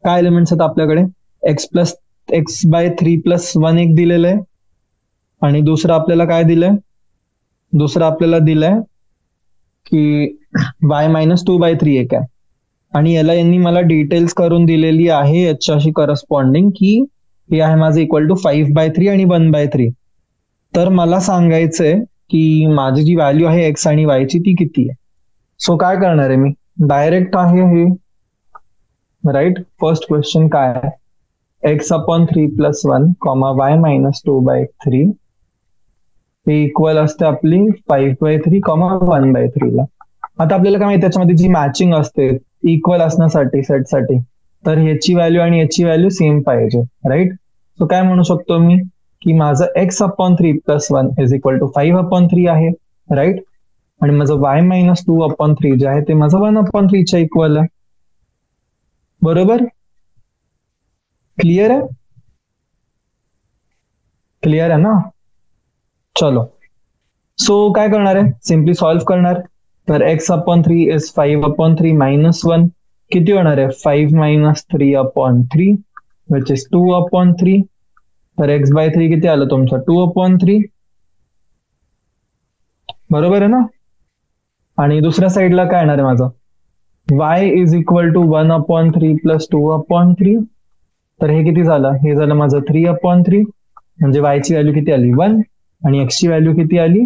काय एलिमेंट्स आहेत आपल्याकडे? x/3 + 1 एक दिलेलं आहे आणि दुसरं आपल्याला काय दिलंय? दुसरं आपल्याला दिलंय की y - 2/3 एक आहे आणि याला यांनी मला डिटेल्स करून दिलेली आहे याच्याशी करस्पॉन्डिंग की हे आहे माझं इक्वल टू 5/3 आणि 1/3. तर मला सांगायचंय की माझी जी व्हॅल्यू आहे एक्स आणि वाय ची ती किती आहे. सो काय करणार आहे मी? डायरेक्ट आहे हे, राईट? फर्स्ट क्वेश्चन काय आहे? x/3 + 1, y - 2/3 हे इक्वल असते आपली 5/3, 1/3 ला. आता आपल्याला काय माहिती त्याच्यामध्ये जी मॅचिंग असते इक्वल असण्यासाठी सेटसाठी, तर ह्याची व्हॅल्यू आणि याची व्हॅल्यू सेम पाहिजे, राईट? सो काय म्हणू शकतो मी की माझं x/3 + 1 इज इक्वल टू 5/3 आहे, राईट? आणि माझं y - 2/3 जे आहे ते माझं 1/3 च्या इक्वल आहे. बरोबर? क्लिअर आहे? क्लिअर आहे ना? चलो, सो काय करणार आहे? सिम्पली सॉल्व्ह करणार. तर x/3 इज 5/3 - 1 किती होणार आहे? 5 - 3/3 विच इज 2/3. तर x/3 किती आलं तुमचं? 2/3. बरोबर आहे ना? आणि दुसऱ्या साईडला काय येणार आहे माझं? y is equal to 1/3 + 2/3. तर हे किती झालं? हे झालं माझं 3/3. म्हणजे y ची व्हॅल्यू किती आली? 1 आणि x ची व्हॅल्यू किती आली?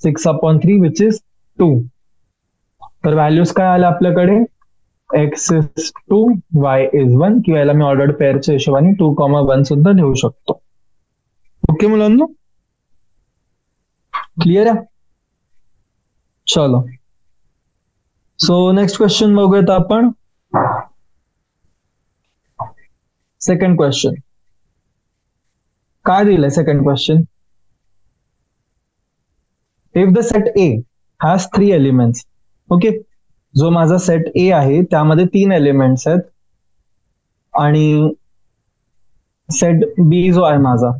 6/3 विच इज 2. तर व्हॅल्यूज काय आल्या आपल्याकडे? x इज 2, y इज 1, किंवा याला मी ऑर्डर्ड पेअरच्या हिशोबाने 2,1 सुद्धा लिहू शकतो. ओके मुलांना, क्लिअर आहे? चलो, सो नेक्स्ट क्वेश्चन बघूयात आपण. सेकंड क्वेश्चन काय दिलंय? Second question, if the set A has 3 elements. Okay, जो माझा सेट ए आहे त्यामध्ये 3 एलिमेंट्स आहेत आणि सेट बी जो आहे माझा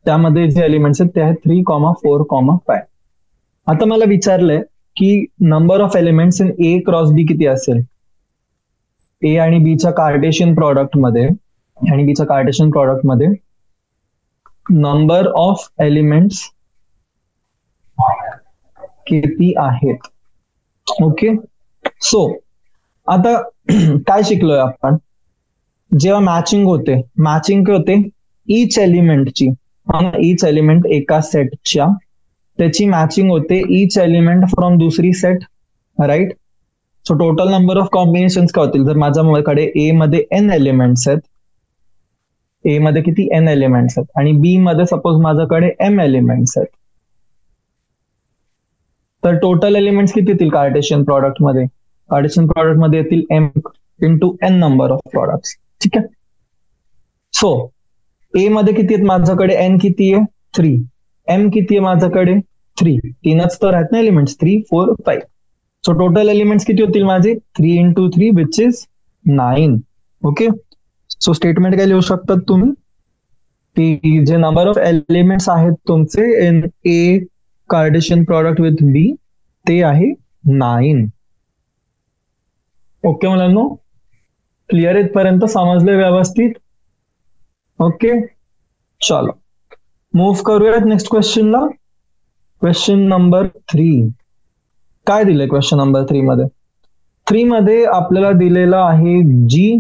त्यामध्ये जे एलिमेंट्स आहेत ते आहेत 3, 4, 5. आता मला विचारलंय की number of elements in A cross B किती असेल? ए आणि बीच्या कार्टेशियन प्रॉडक्ट मध्ये नंबर ऑफ एलिमेंट्स किती आहेत? ओके, सो आता काय शिकलोय आपण? जेव्हा मॅचिंग होते ईच एलिमेंटची, ईच एलिमेंट एका सेटच्या त्याची मॅचिंग होते ईच एलिमेंट फ्रॉम दुसरी set, right? So total number of combinations काय होतील? जर माझ्याकडे ए मध्ये n एलिमेंट्स आहेत, ए मध्ये किती? n एलिमेंट्स आहेत आणि बी मध्ये सपोज माझ्याकडे m एलिमेंट्स आहेत, तर टोटल एलिमेंट्स किती येतील कार्टेशियन प्रॉडक्ट मध्ये? कार्टेशियन प्रॉडक्ट मध्ये येतील m into n number of products. ठीक आहे, सो ए मध्ये किती आहेत माझ्याकडे? n किती आहे? 3. m किती आहे माझ्याकडे? 3. 3च तर आहेत ना एलिमेंट्स, 3, 4, 5. सो टोटल एलिमेंट्स किती होतील माझे? 3 × 3 which is 9. Okay, so statement काय लिहू शकतात तुम्ही की जे नंबर ऑफ एलिमेंट्स आहेत तुमचे in A Cartesian product with B ते आहे 9. ओके मुलांनो, क्लिअर इथपर्यंत समजले व्यवस्थित? ओके, चलो मूव्ह करूयात नेक्स्ट क्वेश्चनला. क्वेश्चन नंबर 3 काय दिलंय? क्वेश्चन नंबर 3 मध्ये आपल्याला दिलेलं आहे जी,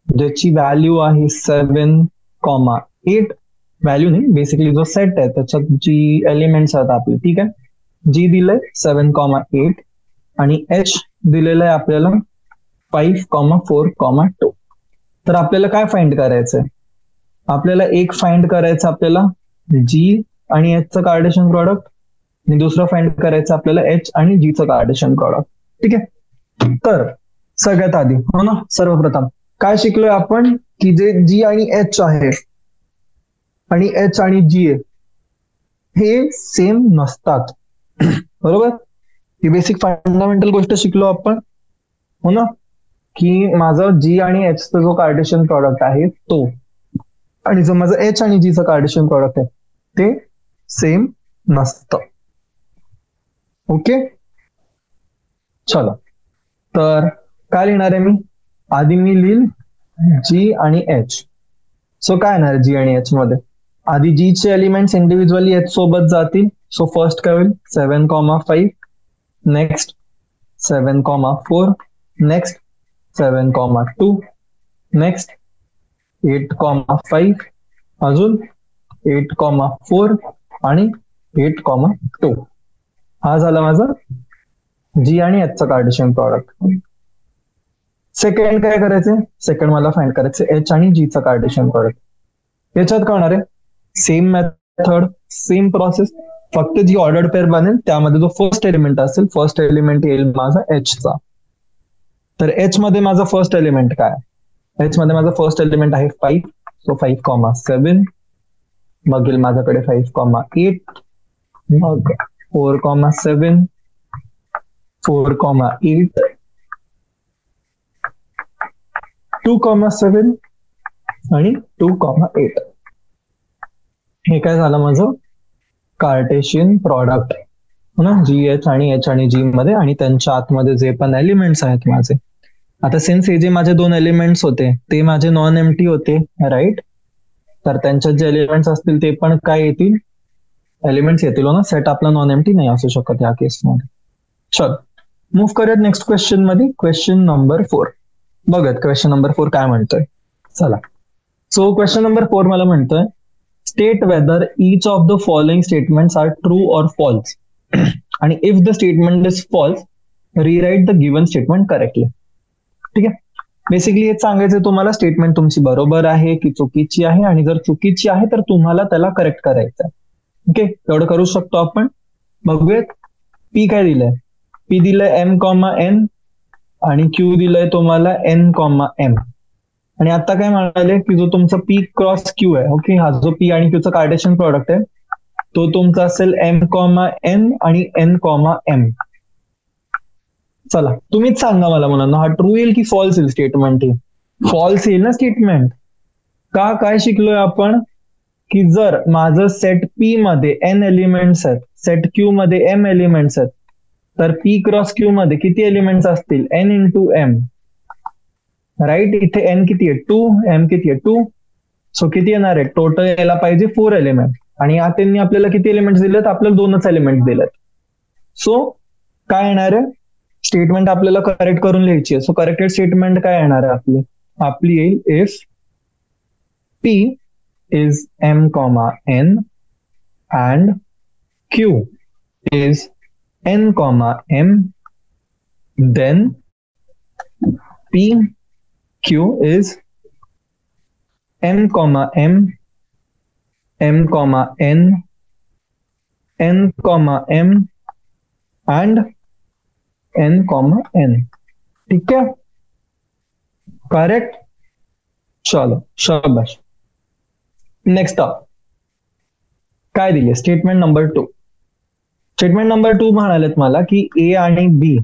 ज्याची व्हॅल्यू आहे 7,8, व्हॅल्यू नाही, बेसिकली जो सेट आहे त्याच्यात जी एलिमेंट्स आहेत आपले, ठीक आहे. जी दिलंय 7,8 आणि एच दिलेलं आहे आपल्याला 5,4,2. तर आपल्याला काय फाइंड करायचंय? आपल्याला एक फाइंड करायचं आपल्याला जी आणि एचचं कार्टेशियन प्रॉडक्ट, आणि दुसरं फाइंड करायचं आपल्याला एच आणि जीचं कार्टेशियन प्रॉडक्ट, ठीक आहे. तर सगळ्यात आधी हो ना, सर्वप्रथम काय शिकलोय आपण की जे जी आणि एच आहे आणि एच आणि जी आहे हे सेम नसतात. बरोबर, ही बेसिक फंडामेंटल गोष्ट शिकलो आपण हो ना, की माझा जी आणि एचचा जो कार्टेशियन प्रॉडक्ट आहे तो, आणि जो माझं एच आणि जीचं कार्टेशियन प्रॉडक्ट आहे ते सेम नसतं. ओके, चला. तर काय लिहिणार आहे मी? आधी मी लिहिल जी आणि एच. सो काय येणार जी आणि एच मध्ये? आधी जी चे एलिमेंट्स इंडिव्हिज्युअली एच सोबत जातील. सो फर्स्ट काय होईल? 7,5, नेक्स्ट 7,4, नेक्स्ट 7,2, नेक्स्ट 8,5, अजून 8,4 आणि 8,2. हा झाला माझा जी आणि एचचा कार्टेशियन प्रॉडक्ट. सेकंड काय करायचं? सेकंड मला फाइंड करायचं एच आणि जीचा कार्टेशियन प्रॉडक्ट. याच्यात काय होणार आहे? सेम मेथड, सेम प्रोसेस, फक्त जी ऑर्डर्ड पेअर बनेल त्यामध्ये जो फर्स्ट एलिमेंट असेल, फर्स्ट एलिमेंट येईल माझा एचचा. तर एच मध्ये माझा फर्स्ट एलिमेंट काय? एच मध्ये माझा फर्स्ट एलिमेंट आहे 5, सो 5,7. मग येईल माझ्याकडे 5,8, मग 4,7, 4,8, 2,7 आणि 2,8. हे काय झालं माझं कार्टेशियन प्रॉडक्ट ना, जी एच आणि जी मध्ये, आणि त्यांच्या आतमध्ये जे पण एलिमेंट्स आहेत माझे. आता सिन्स हे जे माझे दोन एलिमेंट्स होते ते माझे नॉन एम्प्टी होते, राईट? तर त्यांच्यात जे एलिमेंट्स असतील ते पण काय येतील? एलिमेंट्स येतील ना. सेट आपला नॉन एम्प्टी नाही असू शकत या केसमध्ये. चल मूव्ह करूयात नेक्स्ट क्वेश्चन मध्ये. क्वेश्चन नंबर 4 बघत. क्वेश्चन नंबर 4 काय म्हणतोय? चला. सो क्वेश्चन नंबर 4 मला म्हणतोय state whether each of the following statements are true or false. आणि if the statement is false, rewrite the given statement correctly. ठीक आहे. बेसिकली हे सांगायचं तुम्हाला स्टेटमेंट तुमची बरोबर आहे की चुकीची आहे, आणि जर चुकीची आहे तर तुम्हाला त्याला करेक्ट करायचं आहे. ओके, एवढं करू शकतो आपण. बघूयात. पी काय दिलंय? पी दिलंय m,n आणि क्यू दिलंय तुम्हाला n,m. आणि आता काय म्हणाले की जो तुमचा पी क्रॉस क्यू आहे, ओके, हा जो पी आणि क्यूचा कार्टेशियन प्रॉडक्ट आहे तो तुमचा असेल m,n आणि n,m. चला तुम्हीच सांगा मला मुलांना, हा ट्रू येईल की फॉल्स येईल स्टेटमेंट? ही फॉल्स येईल ना स्टेटमेंट. का? काय शिकलोय आपण की जर माझं सेट पी मध्ये n एलिमेंट्स आहेत, सेट क्यू मध्ये m एलिमेंट्स आहेत, तर पी क्रॉस क्यू मध्ये किती एलिमेंट्स असतील? n into m. राईट, इथे n किती आहे? 2, m किती आहे? 2. सो किती येणार आहे? टोटल यायला पाहिजे 4 एलिमेंट, आणि आता त्यांनी आपल्याला किती एलिमेंट दिलेत? आपल्याला 2च एलिमेंट दिलेत. सो काय येणार आहे? स्टेटमेंट आपल्याला करेक्ट करून लिहायची आहे. सो करेक्टेड स्टेटमेंट काय येणार आहे आपली? आपली येईल if p is m,n and q is n,m, then p q is m,m, m,n, n,m and n,n. ठीक है, करेक्ट. चलो शाबाश. नेक्स्ट अप काय दिले? Statement number 2. स्टेटमेंट नंबर 2 म्हणालेत मला की ए आणि बी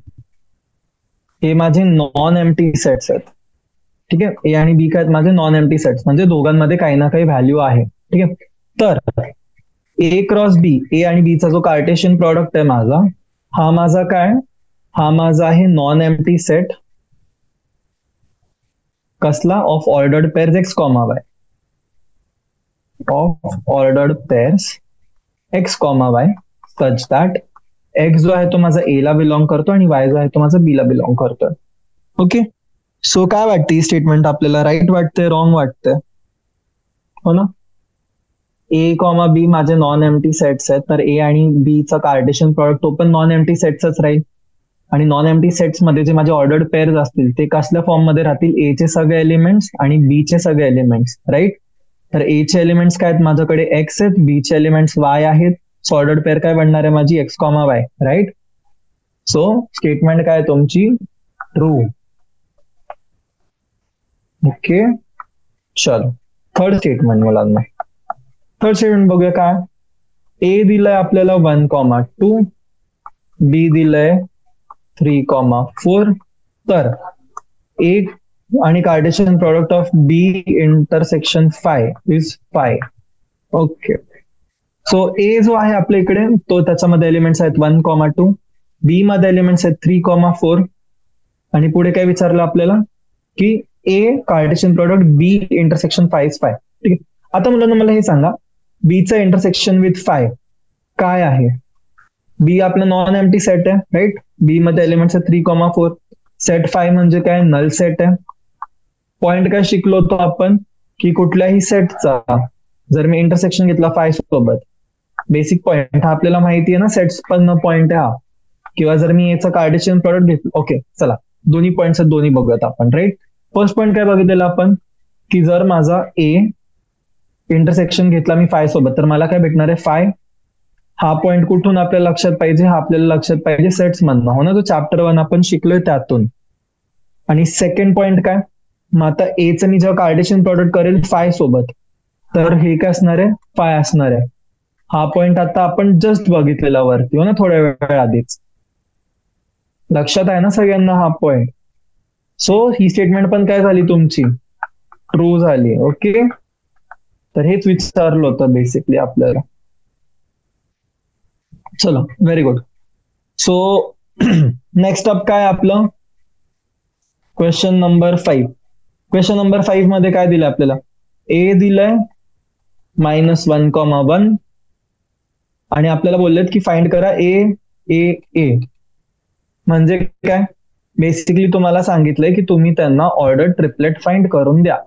हे माझे नॉन एम्प्टी सेट्स आहेत. ठीक आहे, ए आणि बी काय माझे नॉन एम्प्टी सेट्स, म्हणजे दोघांमध्ये काही ना काही व्हॅल्यू आहे. ठीक आहे, तर ए क्रॉस बी, ए आणि बीचा जो कार्टेशियन प्रॉडक्ट आहे माझा, हा माझा काय? हा माझा आहे नॉन एम्प्टी सेट. कसला? Of ordered pairs x comma Y. Of ordered pairs x comma Y such that x जो आहे तो माझा ए ला बिलॉंग करतो आणि वाय जो आहे तो माझा बी ला बिलॉंग करतोय. ओके, सो काय वाटते? स्टेटमेंट आपल्याला राईट वाटते, रॉंग वाटते? हो ना. ए कॉमा बी माझे नॉन एम्प्टी सेट्स आहेत, तर ए आणि बी चा कार्टेशियन प्रॉडक्ट तो पण नॉन एम्प्टी सेट्सच राहील. आणि नॉन एम्प्टी सेट्स मध्ये जे माझे ऑर्डर्ड पेअर्स असतील ते कसल्या फॉर्म मध्ये राहतील, ए चे सगळे एलिमेंट्स आणि बी चे सगळे एलिमेंट्स, राईट. तर ए चे एलिमेंट्स काय आहेत माझ्याकडे, एक्स आहेत, बी चे एलिमेंट्स वाय आहेत. सो ऑर्डर्ड पेअर काय बनणार आहे माझी, X comma Y, right. So statement काय तुमची, ट्रू. ओके, चलो थर्ड स्टेटमेंट मुलांना. थर्ड स्टेटमेंट बघूया काय. ए दिलंय आपल्याला 1,2, बी दिलंय 3,4. तर ए आणि Cartesian product of B intersection 5 is 5. Okay, so A जो आहे आपल्या इकडे तो त्याच्यामध्ये एलिमेंट्स आहेत 1,2, बी मध्ये एलिमेंट्स आहेत 3,4. आणि पुढे काय विचारलं आपल्याला की A Cartesian product B intersection 5 is 5. ठीक आहे, आता मुलांना मला हे सांगा, बीचं इंटरसेक्शन विथ 5 काय आहे. बी आपला नॉन एम्प्टी सेट आहे, राईट. बी मध्ये एलिमेंट्स आहेत 3,4. सेट 5 म्हणजे काय, नल सेट आहे. पॉइंट काय शिकलो होतो आपण की कुठल्याही सेटचा जर मी इंटरसेक्शन घेतला 5 सोबत, बेसिक पॉइंट हा आपल्याला माहिती आहे ना, सेट्स पण पॉइंट आहे हा. किंवा जर मी याचा कार्टेशियन प्रोडक्ट घेतलं, ओके चला दोन्ही पॉइंट्स आहेत, दोन्ही बघूयात आपण, राईट. फर्स्ट पॉइंट काय बघितलेला आपण की जर माझा ए इंटरसेक्शन घेतला मी 5 सोबत तर मला काय भेटणार आहे 5. हा पॉइंट कुठून आपल्याला लक्षात पाहिजे, हा आपल्याला लक्षात पाहिजे सेट्स मधनं, हो ना, तो चॅप्टर 1 आपण शिकलोय त्यातून. आणि सेकंड पॉइंट काय, मग आता एचं मी जेव्हा कार्टेशियन प्रोडक्ट करेल 5 सोबत तर हे काय असणार आहे, 5 असणार आहे. हा पॉइंट आता आपण जस्ट बघितलेला वरती, हो ना, थोड्या वेळ आधीच. लक्षात आहे ना सगळ्यांना हा पॉइंट. सो ही स्टेटमेंट पण काय झाली तुमची, ट्रू झाली. ओके, तर हेच विचारलं होतं बेसिकली आपल्याला. चलो very good. So next up काय आपलं क्वेश्चन नंबर 5. क्वेश्चन नंबर 5 मध्ये काय दिलंय आपल्याला, ए दिलंय -1,1 आणि आपल्याला बोललेत की फाइंड करा ए ए ए. म्हणजे काय, बेसिकली तुम्हाला सांगितलंय की तुम्ही त्यांना ऑर्डर ट्रिपलेट फाइंड करून द्या.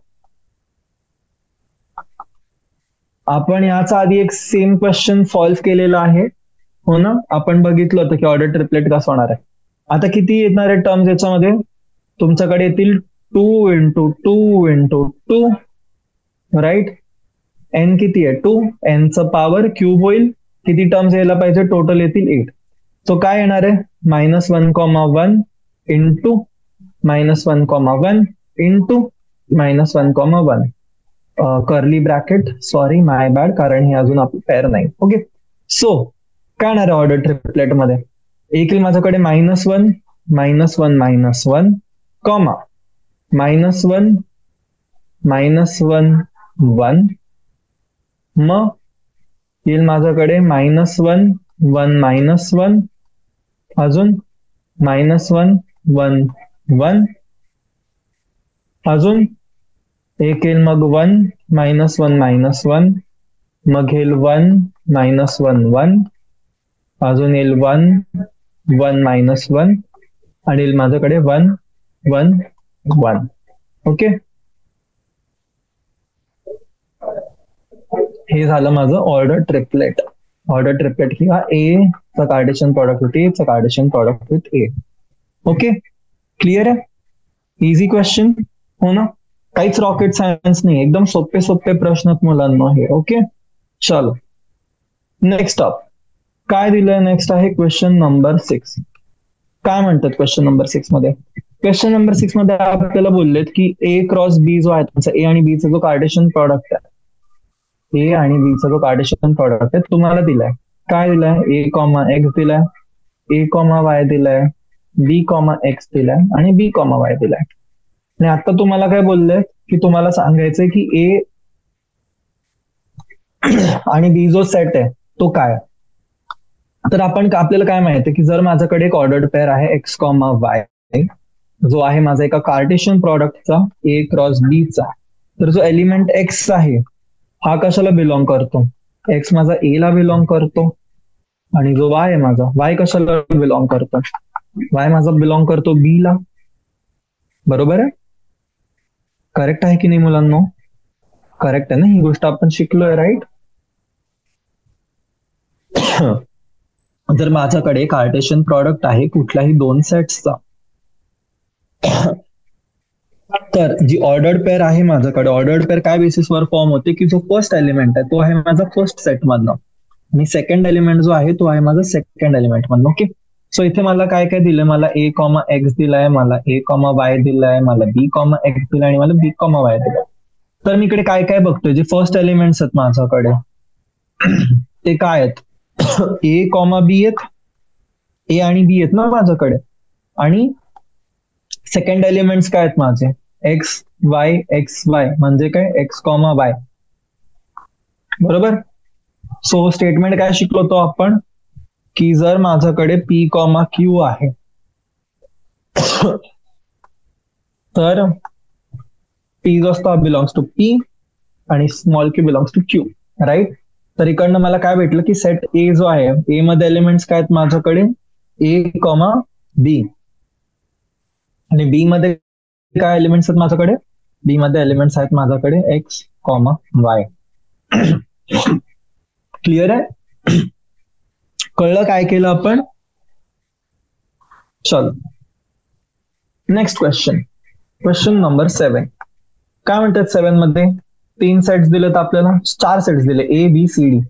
आपण याचा आधी एक सेम क्वेश्चन सॉल्व्ह केलेला आहे, हो ना. आपण बघितलं होतं की ऑर्डर ट्रिपलेट कसं होणार आहे. आता किती येणार आहे टर्म्स याच्यामध्ये, तुमच्याकडे येतील 2 into 2 into 2, राईट. एन किती आहे 2, एनचं पॉवर क्यूब होईल. किती टर्म्स यायला पाहिजे, टोटल येतील 8. सो काय येणार आहे -1,1 into -1,1 into -1,1 curly bracket, sorry my bad, कारण हे अजून आपलं पेअर नाही. ओके, सो काय येणार आहे ऑर्डर ट्रिपलेट मध्ये, एक येईल माझ्याकडे -1 -1 -1 कॉमा -1 -1 1, मग येईल माझ्याकडे -1 1 -1 अजून -1 1 1 अजून एक येईल मग 1 -1 -1, मग येईल 1 -1 1 अजून येईल 1 1 -1 आणि येईल माझ्याकडे 1 1 1. ओके, हे झालं माझं ऑर्डर ट्रिपलेट. ऑर्डर ट्रिपलेट किंवा ए चा कार्टेशियन प्रोडक्ट विथ ए चा Cartesian product with A. Okay, clear आहे, इझी क्वेश्चन, हो ना, काहीच रॉकेट सायन्स नाही, एकदम सोपे सोपे प्रश्न मुलांना हे. ओके, चलो नेक्स्ट अप काय दिलंय, नेक्स्ट आहे क्वेश्चन नंबर 6. काय म्हणतात क्वेश्चन नंबर 6 मध्ये, क्वेश्चन नंबर 6 मध्ये आपल्याला बोललेत की ए क्रॉस बी जो आहे तुमचा, ए आणि बीचा जो कार्टेशियन प्रोडक्ट आहे, ए आणि बीचा जो कार्टेशियन प्रोडक्ट आहे तुम्हाला दिलाय. काय दिलाय, ए कॉमा एक्स दिलाय, ए कॉमा वाय दिलाय, बी कॉमा एक्स दिलाय आणि बी कॉमा वाय दिलाय. आणि आता तुम्हाला काय बोललंय की तुम्हाला सांगायचंय की ए आणि बी जो सेट आहे तो काय. तर आपल्याला काय माहिती की जर माझ्याकडे एक ऑर्डर्ड पेअर आहे एक्स कॉमा वाय, जो आहे माझा एका कार्टेशियन प्रोडक्टचा ए क्रॉस बी चा, तर जो एलिमेंट एक्स आहे हा कशाला बिलॉंग करतो, एक्स माझा ए ला बिलॉंग करतो. आणि जो वाय आहे माझा, वाय कशाला बिलॉंग करतो, वाय माझा बिलॉंग करतो बी ला. बरोबर आहे, करेक्ट आहे की नाही मुलांना, करेक्ट आहे ना, ही गोष्ट आपण शिकलोय, राईट. जर माझ्याकडे कार्टेशियन प्रॉडक्ट आहे कुठल्याही दोन सेट्सचा, तर जी ऑर्डर्ड पेअर आहे माझ्याकडे, ऑर्डर्ड पेअर काय बेसिसवर फॉर्म होते की जो फर्स्ट एलिमेंट आहे तो आहे माझा फर्स्ट सेट मधनं आणि सेकंड एलिमेंट जो आहे तो आहे माझा सेकंड एलिमेंट मधनं. ओके, सो इथे मला काय काय दिलंय, मला ए कॉमा एक्स दिलाय, मला ए कॉमा वाय दिलाय, मला बी कॉमा एक्स दिलाय आणि मला बी कॉमा वाय दिलाय. तर मी इकडे काय काय बघतोय, जे फर्स्ट एलिमेंट्स आहेत माझ्याकडे ते काय आहेत, ए कॉमा बी आहेत, ए आणि बी आहेत ना माझ्याकडे, आणि सेकंड एलिमेंट्स काय आहेत माझे, एक्स वाय म्हणजे काय एक्स कॉमा वाय. बरोबर. सो स्टेटमेंट काय शिकलो होतो आपण की जर माझ्याकडे पी कॉमा क्यू आहे तर पी जो असतो बिलॉंग्स टू पी आणि small Q belongs to Q, right. तर इकडनं मला काय भेटलं की सेट ए जो आहे, ए मध्ये एलिमेंट्स काय आहेत माझ्याकडे, ए कॉमा बी, आणि बी मध्ये काय एलिमेंट्स आहेत माझ्याकडे, बी मध्ये एलिमेंट्स आहेत माझ्याकडे एक्स कॉमा वाय. क्लिअर आहे, कळलं काय केलं आपण. चलो नेक्स्ट क्वेश्चन, क्वेश्चन नंबर 7. काय म्हणतात 7 मध्ये, 3 सेट्स दिलेत आपल्याला, 4 सेट्स दिले ए बी सी डी.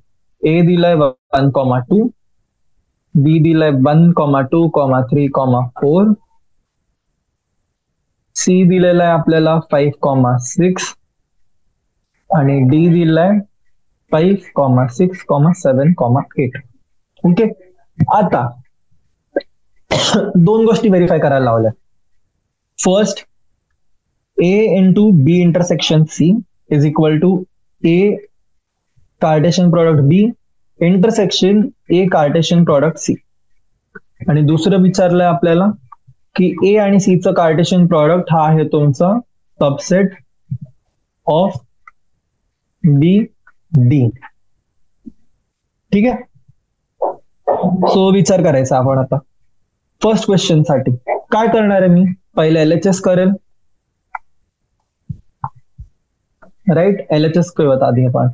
ए दिलाय 1,2, बी दिलाय 1,2, 3, 4, सी दिलेला आहे आपल्याला 5,6 आणि डी दिलाय 5,6, 7, 8. ओके, आता दोन गोष्टी व्हेरीफाय करायला लावल्या. First, A into B intersection C is equal to A Cartesian product B intersection A Cartesian product C. आणि दुसरं विचारलंय आपल्याला की ए आणि सी चं कार्टेशियन प्रोडक्ट हा आहे तुमचा सबसेट ऑफ बी डी. ठीक आहे, सो विचार करायचा आपण आता. फर्स्ट क्वेश्चन साठी काय करणार आहे मी, पहिले LHS करेल, राईट. LHS करूयात आधी आपण.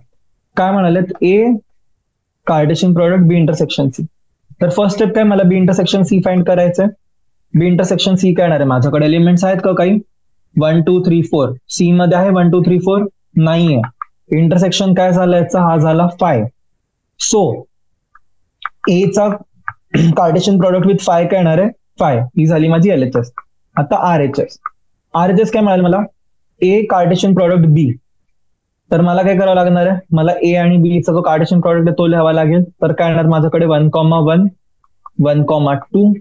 काय म्हणालेत, ए Cartesian product B intersection C. तर फर्स्ट स्टेप काय, मला बी इंटरसेक्शन सी फाइंड करायचंय. बी इंटरसेक्शन सी काय आहे, माझ्याकडे एलिमेंट्स आहेत का काही, 1 2 3 4. सी मध्ये आहे 1 2 3 4 नाहीये. इंटरसेक्शन काय झालं याचा, हा झाला 5. सो ए चा कार्टेशियन प्रोडक्ट विथ 5 काय येणार आहे, 5. ही झाली माझी LHS. आता RHS काय मिळालं मला, ए कार्टेशियन प्रोडक्ट बी. तर मला काय करावं लागणार आहे, मला ए आणि बी चा जो कार्टेशियन प्रोडक्ट आहे तो लिहावा लागेल. तर काय येणार माझ्याकडे 1,1, 1,2,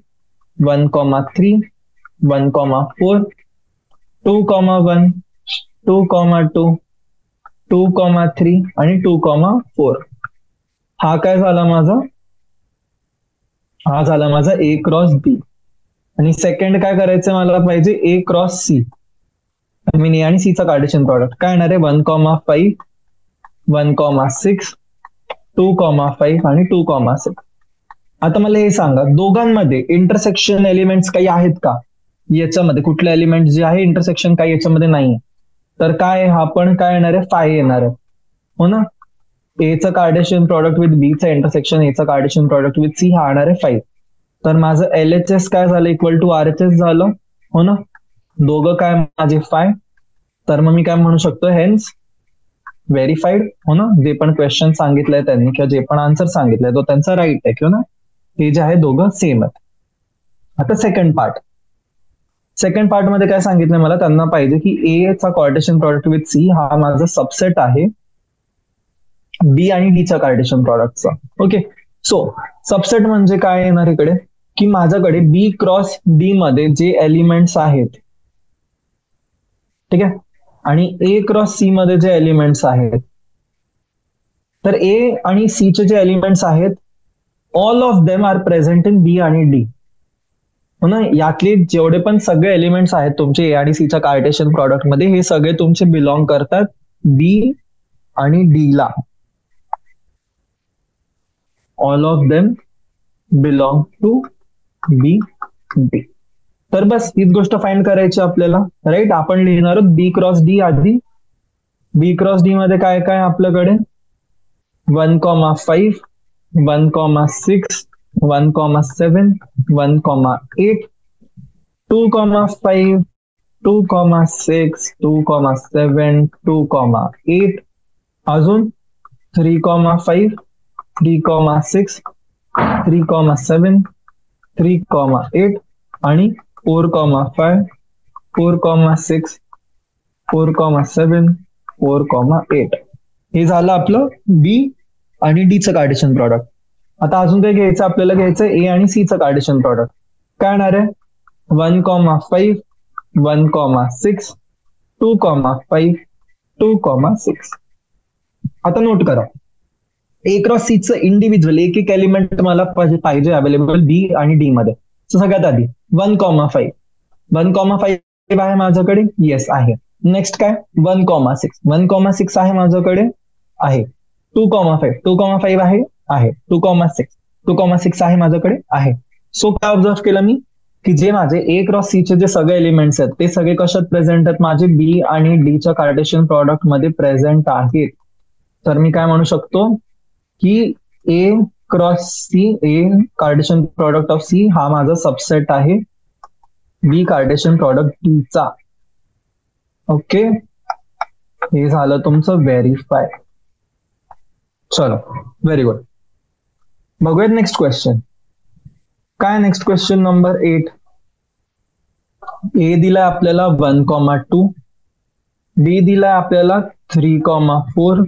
1,3, 1,4, 2,1, 2,2, 2,3 आणि 2,4. हा काय झाला माझा, हा झाला माझा ए क्रॉस बी. आणि सेकंड काय करायचं मला पाहिजे, ए क्रॉस सी. मीन ए आणि सी चा कार्टेशियन प्रोडक्ट काय येणार आहे, 1,5, 1,6, 2,5 आणि 2,6. आता मला हे सांगा, दोघांमध्ये इंटरसेक्शन एलिमेंट्स काही आहेत का, याच्यामध्ये कुठले एलिमेंट जे आहे इंटरसेक्शन काही याच्यामध्ये नाही. तर काय हा पण काय येणार आहे, 5 येणार आहे, हो ना. ए चं कार्टेशियन प्रोडक्ट विथ बी चं इंटरसेक्शन ए चं कार्टेशियन प्रोडक्ट विथ सी हा येणार आहे 5. तर माझं LHS काय झालं, इक्वल टू RHS झालं, हो ना. दोघं काय माझे 5. तर मग मी काय म्हणू शकतो, हेन्स व्हेरीफाईड, हो ना. जे पण क्वेश्चन सांगितलंय त्यांनी किंवा जे पण आन्सर सांगितलंय तो त्यांचा राईट आहे, किंवा ना हे जे आहे दोघं सेम आहेत. आता सेकंड पार्ट मध्ये काय सांगितलंय मला, त्यांना पाहिजे की ए चा कार्टेशियन प्रोडक्ट विथ सी हा माझा सबसेट आहे बी आणि डी च्या कार्टेशियन प्रोडक्टचा. ओके, सो सबसेट म्हणजे काय येणार इकडे, की माझ्याकडे बी क्रॉस डी मध्ये जे एलिमेंट्स आहेत, ठीक आहे, आणि ए क्रॉस सी मध्ये जे एलिमेंट्स आहेत, तर ए आणि सी चे जे एलिमेंट्स आहेत all of them are present in B आणि डी, हो ना. यातले जेवढे पण सगळे एलिमेंट्स आहेत तुमचे ए आणि सीच्या कार्टेशियन प्रोडक्ट मध्ये, हे सगळे तुमचे बिलॉंग करतात बी आणि डी ला. All of them belong to B D. तर बस हीच गोष्ट फाइंड करायची आपल्याला, राईट. आपण लिहिणार आहोत बी क्रॉस डी आधी. बी क्रॉस डी मध्ये काय काय आपल्याकडे, 1,5, 1,6, 1,7, 1,8, 2,5, 2,6, 2,7, 2,8, अजून 3,5, 3,6, 3,7, 3,8 आणि 4,5, 4,6, 4,7, 4,8. हे झालं आपलं बी आणि डी चं कार्टेशियन प्रॉडक्ट. आता अजून काय घ्यायचं आपल्याला, घ्यायचं ए आणि सी चं कार्टेशियन प्रॉडक्ट. काय येणार आहे? 1,5, 1,6, 2,5, 2,6. आता नोट करा, ए क्रॉस सी चं इंडिव्हिज्युअल एक एक एलिमेंट मला पाहिजे अवेलेबल बी आणि डी मध्ये. सगळ्यात आधी 1,5, 1,5 आहे माझ्याकडे, येस आहे. नेक्स्ट काय? 1,6, 1,6 आहे माझ्याकडे, आहे. 2,5, 2,5 आहे, 2,6, 2,6 आहे माझ्याकडे, आहे. सो काय ऑब्झर्व केलं मी, की जे माझे ए क्रॉस सी चे जे सगळे एलिमेंट्स आहेत ते सगळे कशात प्रेझेंट आहेत? माझे बी आणि डी च्या कार्टेशियन प्रॉडक्ट मध्ये प्रेझेंट आहेत. तर मी काय म्हणू शकतो की A cross C, A Cartesian product of C हा माझा सबसेट आहे बी कार्टेशियन प्रॉडक्ट डी चा. ओके, हे झालं तुमचं व्हेरीफाय. चलो, व्हेरी गुड. बघूयात नेक्स्ट क्वेश्चन. काय नेक्स्ट क्वेश्चन नंबर 8. ए दिलाय आपल्याला 1,2, बी दिलाय आपल्याला 3,4.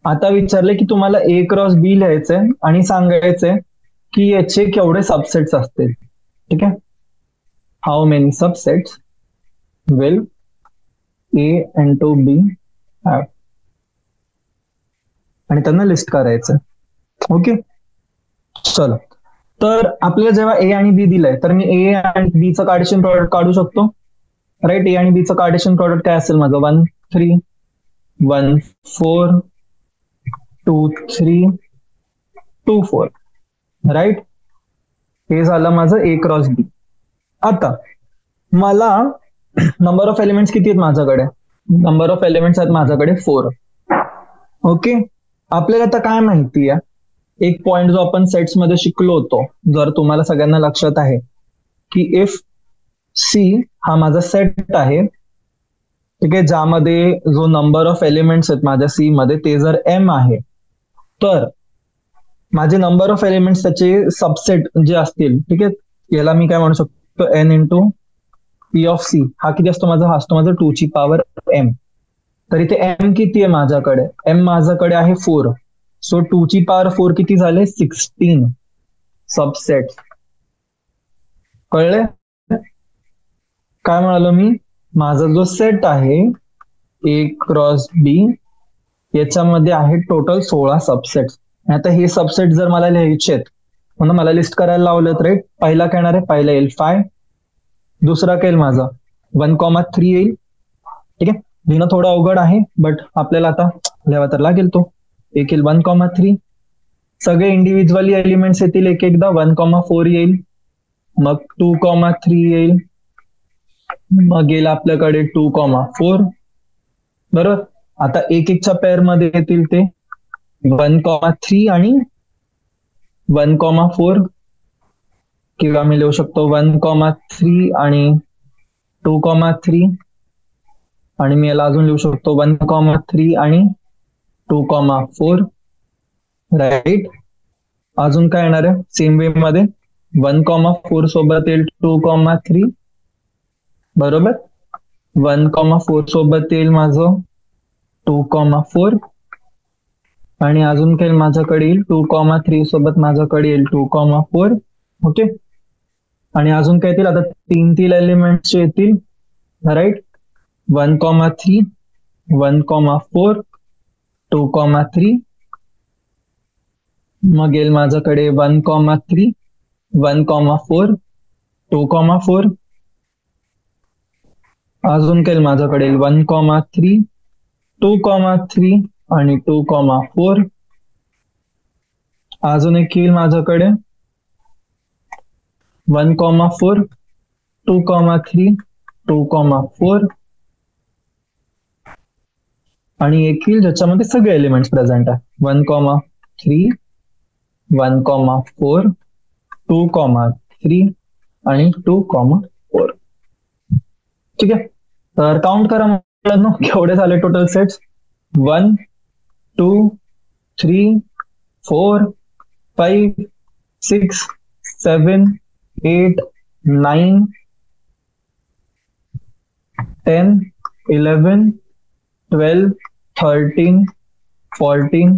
आता विचारले की तुम्हाला ए क्रॉस बी लिहायचंय आणि सांगायचंय की याचे केवढे सबसेट्स असतील. ठीक आहे, how many subsets will A into B have, आणि त्यांना लिस्ट करायचं. ओके, चलो. तर आपल्याला जेव्हा ए आणि बी दिलंय तर मी ए आणि बी चं कार्टेशियन प्रॉडक्ट काढू शकतो, राईट. ए आणि बी चं कार्टेशियन प्रॉडक्ट काय असेल माझं? 1, 3, 1, 4, 2, 3, 2, 4, राईट. हे झालं माझं ए क्रॉस बी. आता मला नंबर ऑफ एलिमेंट्स किती आहेत माझ्याकडे? नंबर ऑफ एलिमेंट्स आहेत माझ्याकडे 4. ओके, आपल्याला आता काय माहिती आहे, एक पॉइंट जो आपण सेट्स मध्ये शिकलो होतो, जर तुम्हाला सगळ्यांना लक्षात आहे, की इफ सी हा माझा सेट आहे, ठीक आहे, ज्यामध्ये जो नंबर ऑफ एलिमेंट्स आहेत माझ्या सी मध्ये ते जर एम आहे, तर माझे नंबर ऑफ एलिमेंट्स त्याचे सबसेट जे असतील, ठीक आहे, याला मी काय म्हणू शकतो? N into P of C. हा किती असतो माझा? हा असतो माझा 2 ची पॉवर एम. तर इथे एम किती आहे माझ्याकडे? एम माझ्याकडे आहे 4. सो 2 ची पॉवर 4 किती झाले? 16 सबसेट. कळले काय म्हणालो मी? माझा जो सेट आहे ए क्रॉस बी याच्यामध्ये आहे टोटल 16 सबसेट. आता हे सबसेट जर मला लिहायचे आहेत म्हणून मला लिस्ट करायला लावलेत, राईट. पहिला काय येणार आहे? पहिला येईल 5, दुसरा काय येईल माझा 1,3 येईल. ठीक आहे, लिहिणं थोडं अवघड आहे बट आपल्याला आता लिहावा तर लागेल. तो एक येईल 1,3. सगळे इंडिव्हिज्युअली एलिमेंट्स येतील एक एकदा. 1,4 येईल, मग 2,3 येईल, मग येईल आपल्याकडे 2,4. बरोबर. आता एक एकच्या पेअर मध्ये येतील ते 1,3 आणि 1,4, किंवा मी लिहू शकतो 1,3 आणि 2,3, आणि मी याला अजून लिहू शकतो 1,3 आणि 2,4, राईट. अजून काय येणार आहे सेम वे मध्ये? 1,4 सोबत येईल 2,3, बरोबर. 1,4 सोबत येईल माझं 2,4, आणि अजून काही माझ्याकडे येईल 2,3 सोबत माझ्याकडे येईल 2,4. ओके, आणि अजून काय येतील? आता 3 एलिमेंट्स येतील, राईट. 1,3, 1,4, 2,3, मग येईल माझ्याकडे 1,3, 1,4, 2,4, अजून काय माझ्याकडे येईल 1,3, 2,3 आणि 2,4, अजून एक येईल माझ्याकडे 1,4, 2,3, 2,4, आणि एक येईल ज्याच्यामध्ये सगळे एलिमेंट्स प्रेझेंट आहे 1,3, 1,4, 2,3 आणि 2,4. ठीक आहे, तर काउंट करा मुलांनो, केवढे झाले टोटल सेट्स. 1, 2, 3, 4, 5, 6, 7, 8, 9, 10, 11, 12, 13, 14,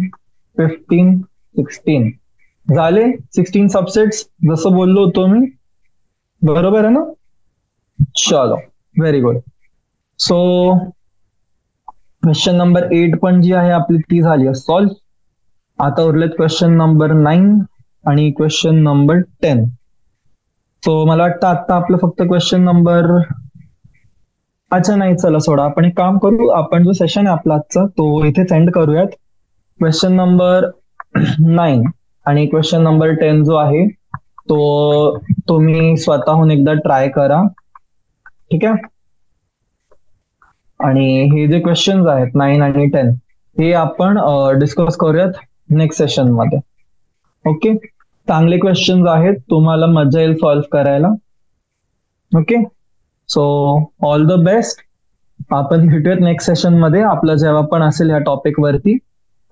15, 16 झाले. 16 सबसेट्स, जसं बोललो होतो मी, बरोबर आहे ना. चलो, very good. So question number 8 पण जी आहे आपली ती झाली आहे सॉल्व. आता उरलेत क्वेश्चन नंबर 9 आणि क्वेश्चन नंबर 10. सो मला वाटतं आता आपलं फक्त क्वेश्चन नंबर, अच्छा नाही, चला सोडा, आपण एक काम करू, आपण जो सेशन आहे आपला आजचा तो इथेच एंड करूयात. क्वेश्चन नंबर 9 आणि क्वेश्चन नंबर 10 जो आहे तो तुम्ही स्वतःहून एकदा ट्राय करा. ठीक आहे, आणि हे जे क्वेश्चन्स आहेत 9 आणि 10 हे आपण डिस्कस करूयात नेक्स्ट सेशन मध्ये. ओके, चांगले क्वेश्चन्स आहेत, तुम्हाला मजा येईल सॉल्व्ह करायला. Okay, so all the best. आपण भेटूयात नेक्स्ट सेशन मध्ये आपलं जेव्हा पण असेल या टॉपिक वरती,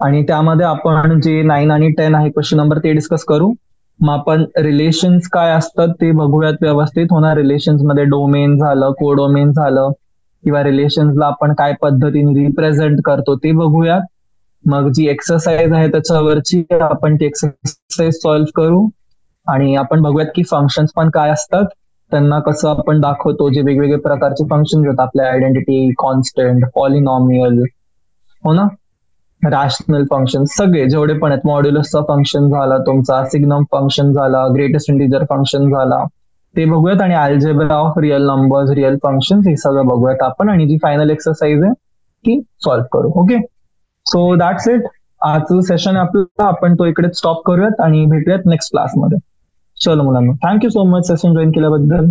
आणि त्यामध्ये आपण जे 9 आणि 10 आहे क्वेश्चन नंबर ते डिस्कस करू. मग आपण रिलेशन्स काय असतात ते बघूयात व्यवस्थित. होणार रिलेशन्स मध्ये डोमेन झालं, कोडोमेन झालं, किंवा रिलेशन्सला आपण काय पद्धतीने रिप्रेझेंट करतो ते बघूयात. मग जी एक्सरसाइज आहे त्याच्यावरची आपण ती एक्सरसाइज सॉल्व्ह करू, आणि आपण बघूयात की फंक्शन्स पण काय असतात, त्यांना कसं आपण दाखवतो. जे वेगवेगळे प्रकारचे फंक्शन आहेत आपल्या, आयडेंटिटी, कॉन्स्टंट, पॉलिनॉमियल, हो ना, रॅशनल फंक्शन, सगळे जेवढे पण आहेत, मॉड्युलसचा फंक्शन झाला तुमचा, सिग्नम फंक्शन झाला, ग्रेटेस्ट इंटिजर फंक्शन झाला, ते बघूयात. आणि algebra of real numbers, real function, हे सगळं बघूयात आपण. आणि जी फायनल एक्सरसाइज आहे ती सॉल्व्ह करू. Okay, so that's it. आजचं सेशन आहे आपलं, आपण तो इकडे स्टॉप करूयात आणि भेटूयात नेक्स्ट क्लासमध्ये. चलो मुलांना, thank you so much session join केल्याबद्दल.